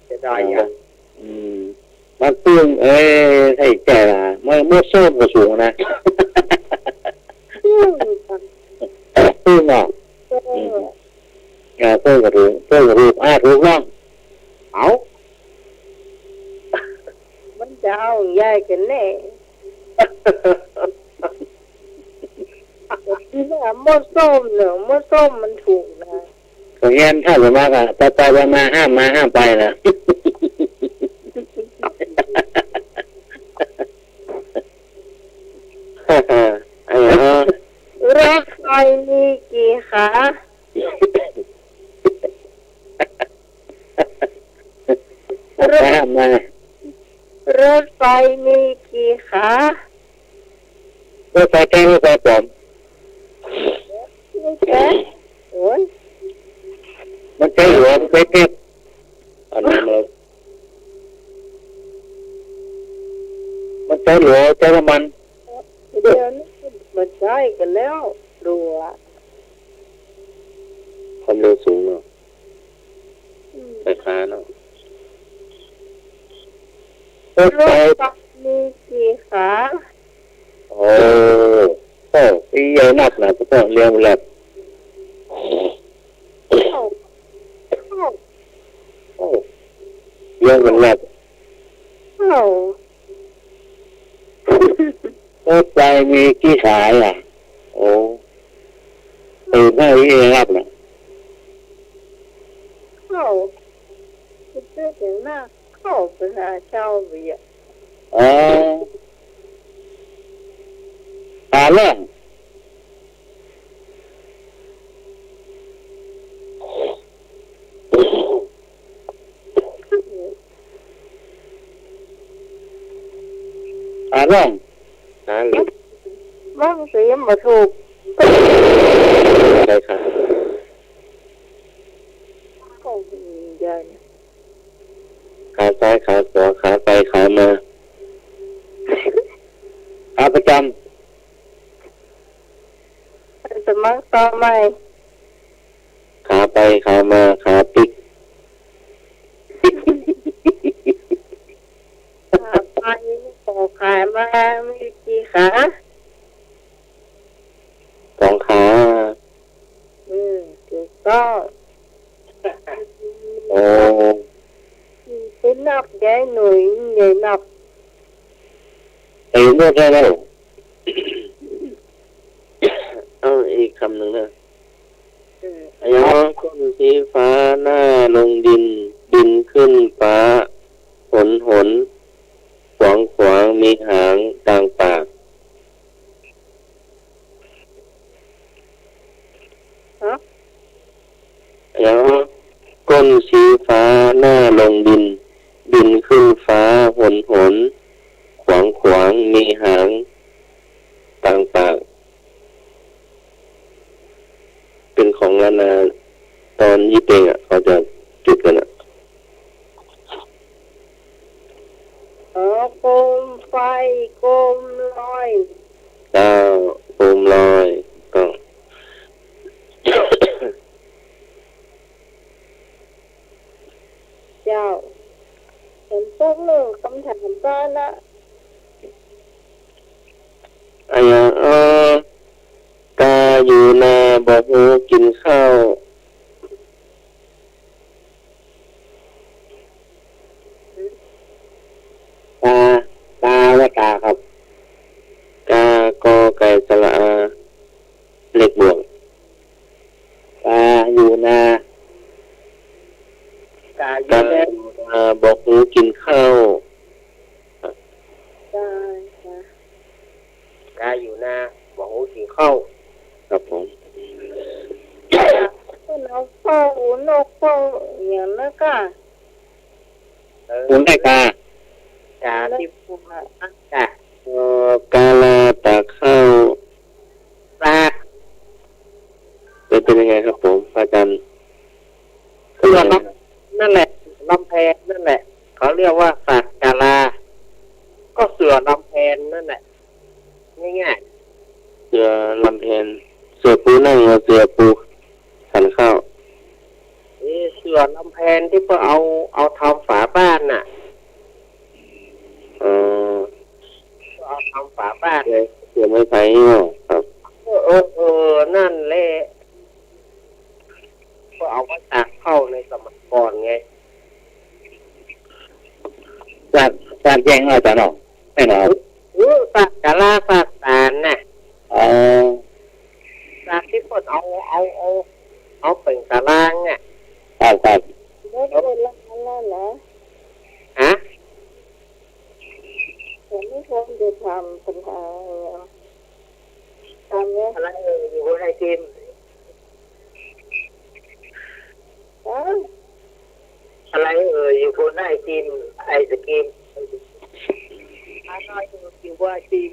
จะได้ยังมันตู้ใช่แก่ละเมื่อส้มกับสูงนะตู้เนาะตู้กับถูกถูกบ้างเอามันจะเอาใหญ่กันแน่ที่ว่ามดส้มเนอะมดส้มมันถูกนะของยันถ้าสมากอ่ะไปมาห้ามไปนะรถไฟมีกี่ขารถไฟมีกี่ขารถไฟแก้รถไฟปลอมไม่ใช่โอ้ยมันใช่หัวมันใช่เก็บอันนั้นมันใช่หัวใช่น้ำมันเดี๋ยวนี้มันใช้กันแล้วดูอ่ะความเร็วสูงเนาะไฟฟ้าเนาะรถไฟมีกี่ขาโอ้ปีใหญ่นักนะทุกคนเรียงแบบเรียงเป็นแบบรถไฟมีกี่สายอ่ะโอ้ตื่นได้ยังรับนะเข้าจะถึงหน้าเข้าไปหาเจ้าเบียเรื่องเรื่องบ้างเสียมาถูกใช่ครับเข้าใหญ่ขาซ้ายขาขวาขาไปขามาขาประจำสมัครต่อใหม่ขาไปขามาขาปิกขาไปต่อขามามีกี่ขา2 ขาถูกต้องโอ้เป็นนับใหญ่หน่วยใหญ่นับไอ้เมื่อไรแล้วเอาอีกคำหนึ่งนะไอ้ยอก้นสีฟ้าหน้าลงดินขึ้นฟ้าหนขวางมีหางกลางปากไอ้ยอก้นสีฟ้าหน้าลงดินขึ้นฟ้าหนขวางมีหางกลางปากเป็นของลานาตอนยี่เปงอ่ะเขาจะจุดกันอ่ะโคมไฟโคมลอยโคมลอยก็เจ้าคน พวกหนึ่งคำถามบ้านละ กาอยู่นาบอกหูกินข้าวตาว่าตาครับกากอไก่สระอาเล็กบวกตาอยู่นากาอยู่นาบอกหูกินข้าว ได้ค่ะ กาอยู่นาบอกหูกินข้าว ครับผม นกเฝ้านกเฝ้าอย่างนั้นก็ คุณได้กา ที่พูดมาตั้งแต่ กาลาตากข้าว ปลา เป็นยังไงครับผมอาจารย์ เสือลำนั่นแหละลำแพนนั่นแหละเขาเรียกว่าสัตว์กาลาก็เสือลำแพนนั่นแหละง่าย เสือลำเพนเสือปูนั่งเสือปูสันข้าว ๆเสือลำแพนที่พวกเอาทำฝาบ้านน่ะเอาทำฝาบ้านเลย เสือไม่ไผ่เนาะครับ นั่นแหละก็เอามาตากเข้าในสมัยก่อนไง จากแยงอาจารย์เนาะไม่เนาะ สัตว์กาลาสัตว์ตาลน่ะ อ๋อ สัตว์ที่พวกเอาเป็นตารางอ่ะ ครับครับ แล้วเวลาแล้วนะ ฮะ ผมไม่ควรจะทำปัญหาทำเนี่ย อะไรอยู่บนไอติม อะไรอยู่บนไอติมไอศกรีมอะไรอยู่บนไอติม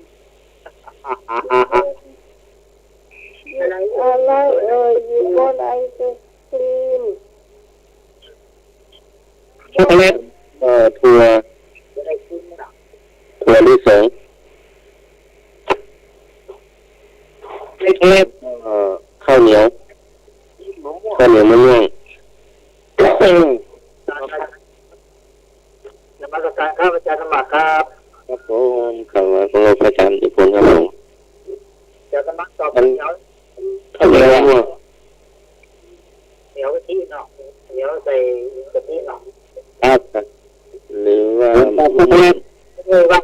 อะไรอยู่บนไอศครีม ช็อกโกแลตถั่วลิสงเล็กๆข้าวเหนียวมะม่วง นมัสการครับอาจารย์สมัครครับ ครับผมข่าวของเราประจำญี่ปุ่นครับผม จะสมัครสอบเหนียว ข้าวเหนียวมะม่วง เหนียวกะทิเนาะเหนียวใส่กะทิเนาะ ครับหรือว่าช็อกโกแลต ว่า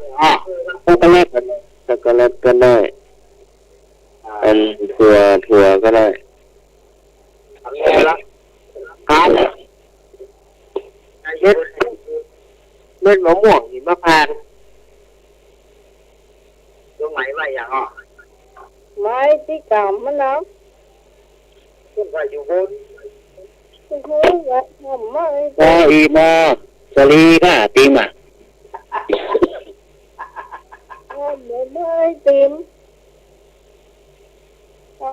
ช็อกโกแลตก็ได้เป็นถั่วก็ได้ ทำยังไงล่ะครับเม็ดมะม่วงหิมพานต์ตรงไหนว่าอย่างอ่ะ ไม้ที่เก่ามันแล้ว ขึ้นไปอยู่บน คุณครูอยากทำไม้ อีมอสลีก็ตีมา ทำไม้ติมเพื่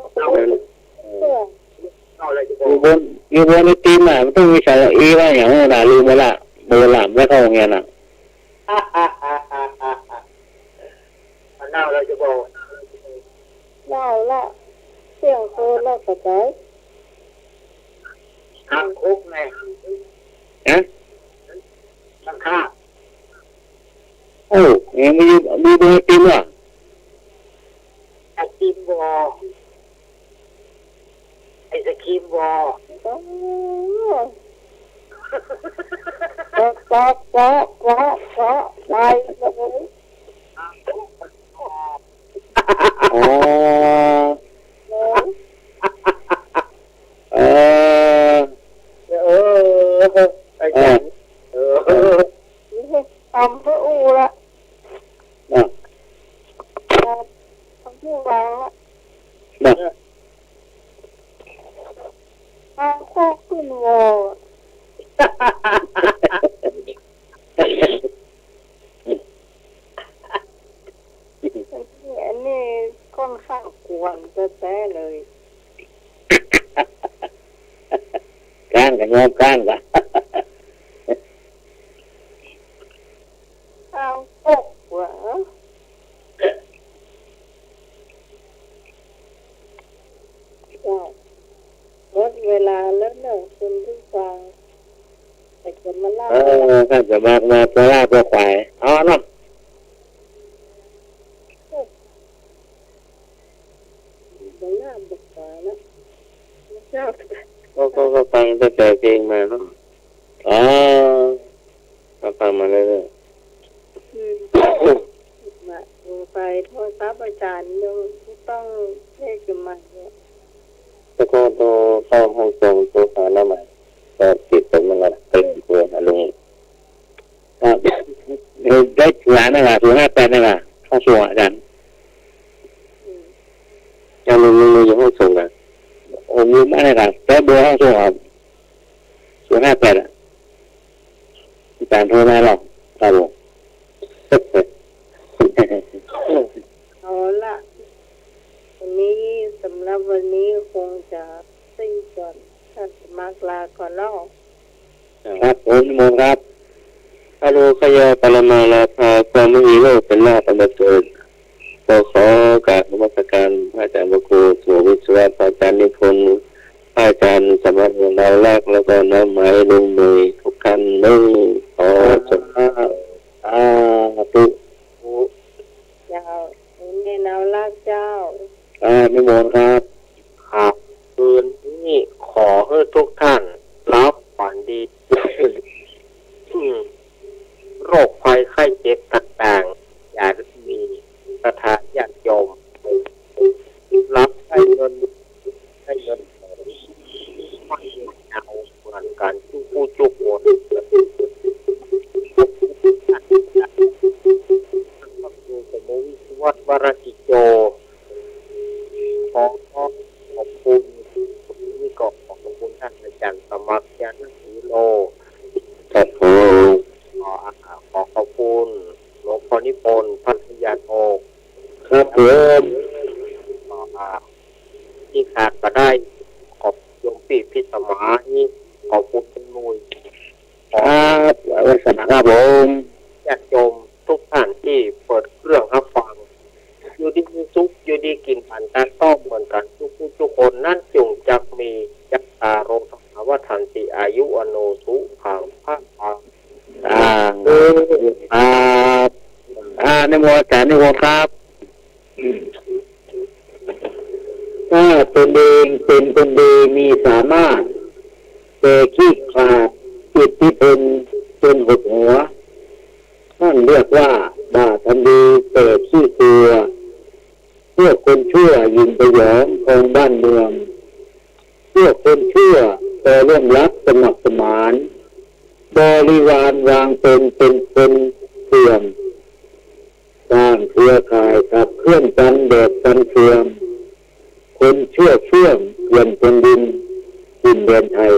อ เอาอะไรจะบ อยู่บนในตีมามันต้องมีสระอีว่าอย่างนั้นนะลืมไปละโบราณไม่เข้าเงี้ยนะ มันเน่าเราจะบอก เล่าละเสียงโคละกระจาย ทางคุกไง ฮะ ทางข้า โอ้ยังมีบนในตีมา ไอติมวอไอศครีมวอ ก็ไปเลย อ๋อไอจันทำเพื่ออูละทำผู้วางละทางโคกขึ้นวออันนี้ค่อนข้างกวนแท้เลย ก้านกับงอบก้านกับ ทางโคกหัวหมดเวลาแล้วเนอะคุณผู้ฟังแต่จะมาเล่า ถ้าจะมาพระรา พวกควายอ๋อเนาะบางหน้าบุกไปแล้วเจ้าก็ฟังแต่เพลงมาเนาะอ๋อก็ฟังมาเรื่อยไปโทรศัพท์อาจารย์ยังต้องเรียกกันมาเนี่ยแล้วก็ตัวเข้าห้องทรงตัวหาหน้าใหม่ก็ติดตัวมันละเป็นตัวลุงได้งานนั่นแหละ058นั่นแหละเข้าส่งอาจารย์ยังลุงอยู่ห้องส่งอ่ะโอ้มีมากเลยครับแต่เบอร์ห้องส่งอ่ะ058อ่ะอาจารย์โทรมาหรอกครับผมเอาละวันนี้สำหรับวันนี้คงจะสิ้นก่อนท่านสมัครลาก่อนเนาะครับผมโมครับฮัลโหลขยายปรมาลาภาความไม่มีโลกเป็นหน้าธรรมเกิดขอการนมัสการพระอาจารย์พระครูสุวิศวะพระอาจารย์นิพนธ์พระอาจารย์สมัครเราแรกแล้วก็น้ำไม้ลงมือทุกท่านนึ่งขอสาธุเจ้าในแนวลากเจ้านิมนต์ครับครับคืนนี้ขอให้ทุกท่านรับฝันดีโรคภัยไข้เจ็บต่างๆอย่ามีประทานญาติโยมรับให้เงินไม่เอาเหมือนกันผู้จุกหมดพระครูสมุวิศวัตวรกิโจขอบคุณนี่ก็ขอบคุณท่านอาจารย์สมัครยานสีโลครับผม ขอขอบคุณหลวงพ่อนิพนธ์พัทยาโทครับผมที่ขาดก็ได้ขอบโยมปีพิสมานี่ขอบคุณคุณนุ้ยครับวัสนาครับผมญาติโยมทุกท่านที่เปิดเครื่องรับฟังอยู่ดีมีสุขอยู่ดีกินผ่านการต้อมเหมือนกันทุกคนนั่นจงจักมีจักตาโรสภาวะทันติอายุอโนสุขังพระอาในโมอาจารย์ในโมครับถ้าตนเองเป็นคนดีมีสามารถแต่ขี้ขลาดจิตที่เป็นจนหดหัวท่านเรียกว่าด่าทำดีแต่ขี้กลัวพวกคนชั่วยิงไปหยองของบ้านเมืองพวกคนชั่วแต่ร่วมรักสมัครสมานบริวารวางตนเป็นคนเสื่อมสร้างเครือข่ายขับเคลื่อนกันแดดกันเฟืองคนเชื่อเชื่อมเยี่ยมคนดินแดนไทย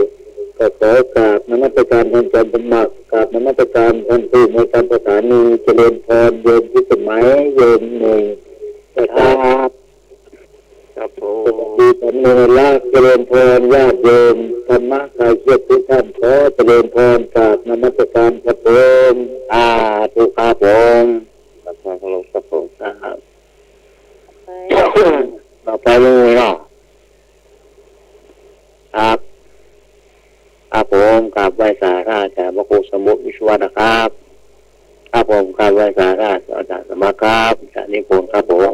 ก็ขอกราบนมัสการท่านอาจารย์สมัครกราบนมัสการท่านผู้ในการประสานีเจริญพรโยมที่สมัยโยมหนึ่งครับครับผมดีผมเนรละเจริญพรญาติโยมธรรมะกายเชื่อทุกท่านขอเจริญพรกราบนมัสการครับผมทุกครับผมครับผมครับต่อไปเลยเนาะครับผมกราบไหว้สาราอาจารย์พระครูสมุวิศวะนะครับครับผมกราบไหว้สาราอาจารย์สมัครครับอาจารย์นิพนธ์ครับผม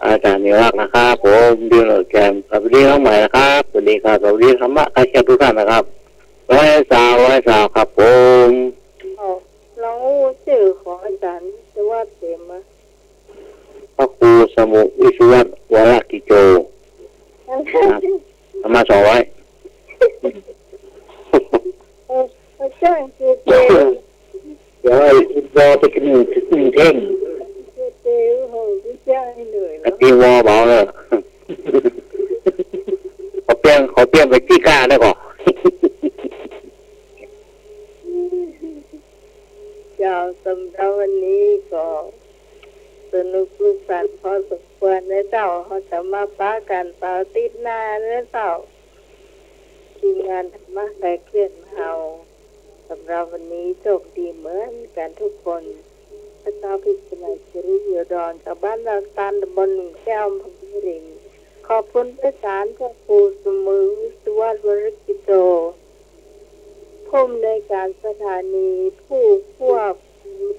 อาจารย์นิรักษ์นะครับผมเดือนแกมสวัสดีน้องใหม่นะครับสวัสดีครับสวัสดีธรรมะใครเชื่อทุกท่านนะครับไหว้สาวครับผมลองชื่อของอาจารย์จะว่าเต็มไหมพระครูสมุวิศวะวรกิโจมาสอนไว้ใช่คือเดี๋ยวรอไปกินเท่งตีวอบอกเลยขอเปลี่ยนไปที่กล้าได้ก่อนเจ้าสำหรับวันนี้ก็สนุกสุขสันต์พอสมควรนะเจ้าเขาจะมาป้ากันเป่าติดหน้านะเจ้าทีมงานธรรมะใครเคลื่อนเฮาสำหรับวันนี้โชคดีเหมือนกันทุกคนพระเจ้าพิจารณาสิริยดอนชาวบ้านรักตันตำบลหนึ่งแก้วพังริงขอบคุณพระสารพระครูสมุวิศวะวรกิโต ผู้อำนวยการสถานีผู้ควบ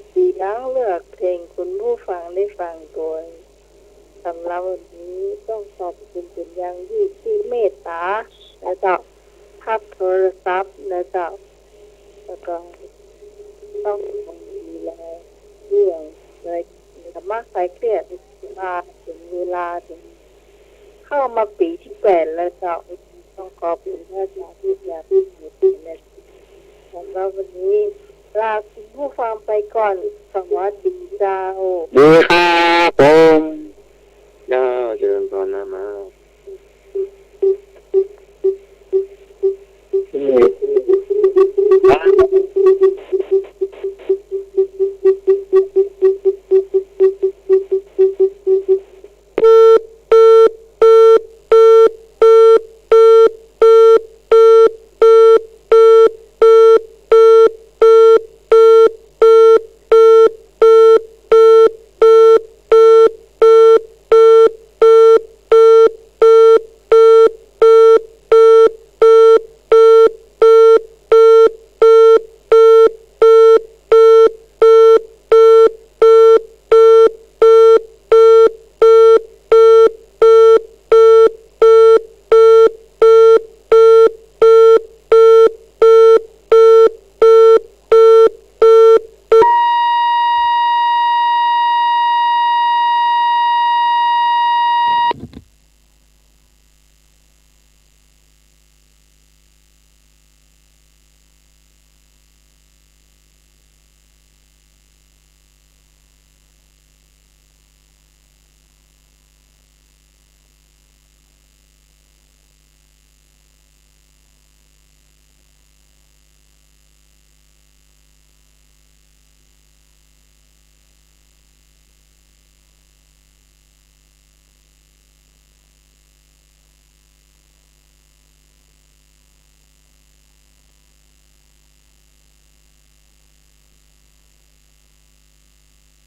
เสียงเลือกเพลงคุณผู้ฟังได้ฟังโดยสำหรับวันนี้ต้องขอบคุณเป็นอย่างยิ่งที่เมตตาและเจ้าพับโทรศัพท์และเจ้าแล้วก็ต้องดูแลเรื่องเลยธรรมะสายเครียดมาถึงเวลาถึงเข้ามาปีที่8แล้วเจ้าต้องขอบคุณพระอาจารย์ที่อยากที่อยู่ที่ในสำหรับวันนี้ลาคุณผู้ฟังไปก่อนสวัสดีเจ้าดีครับผม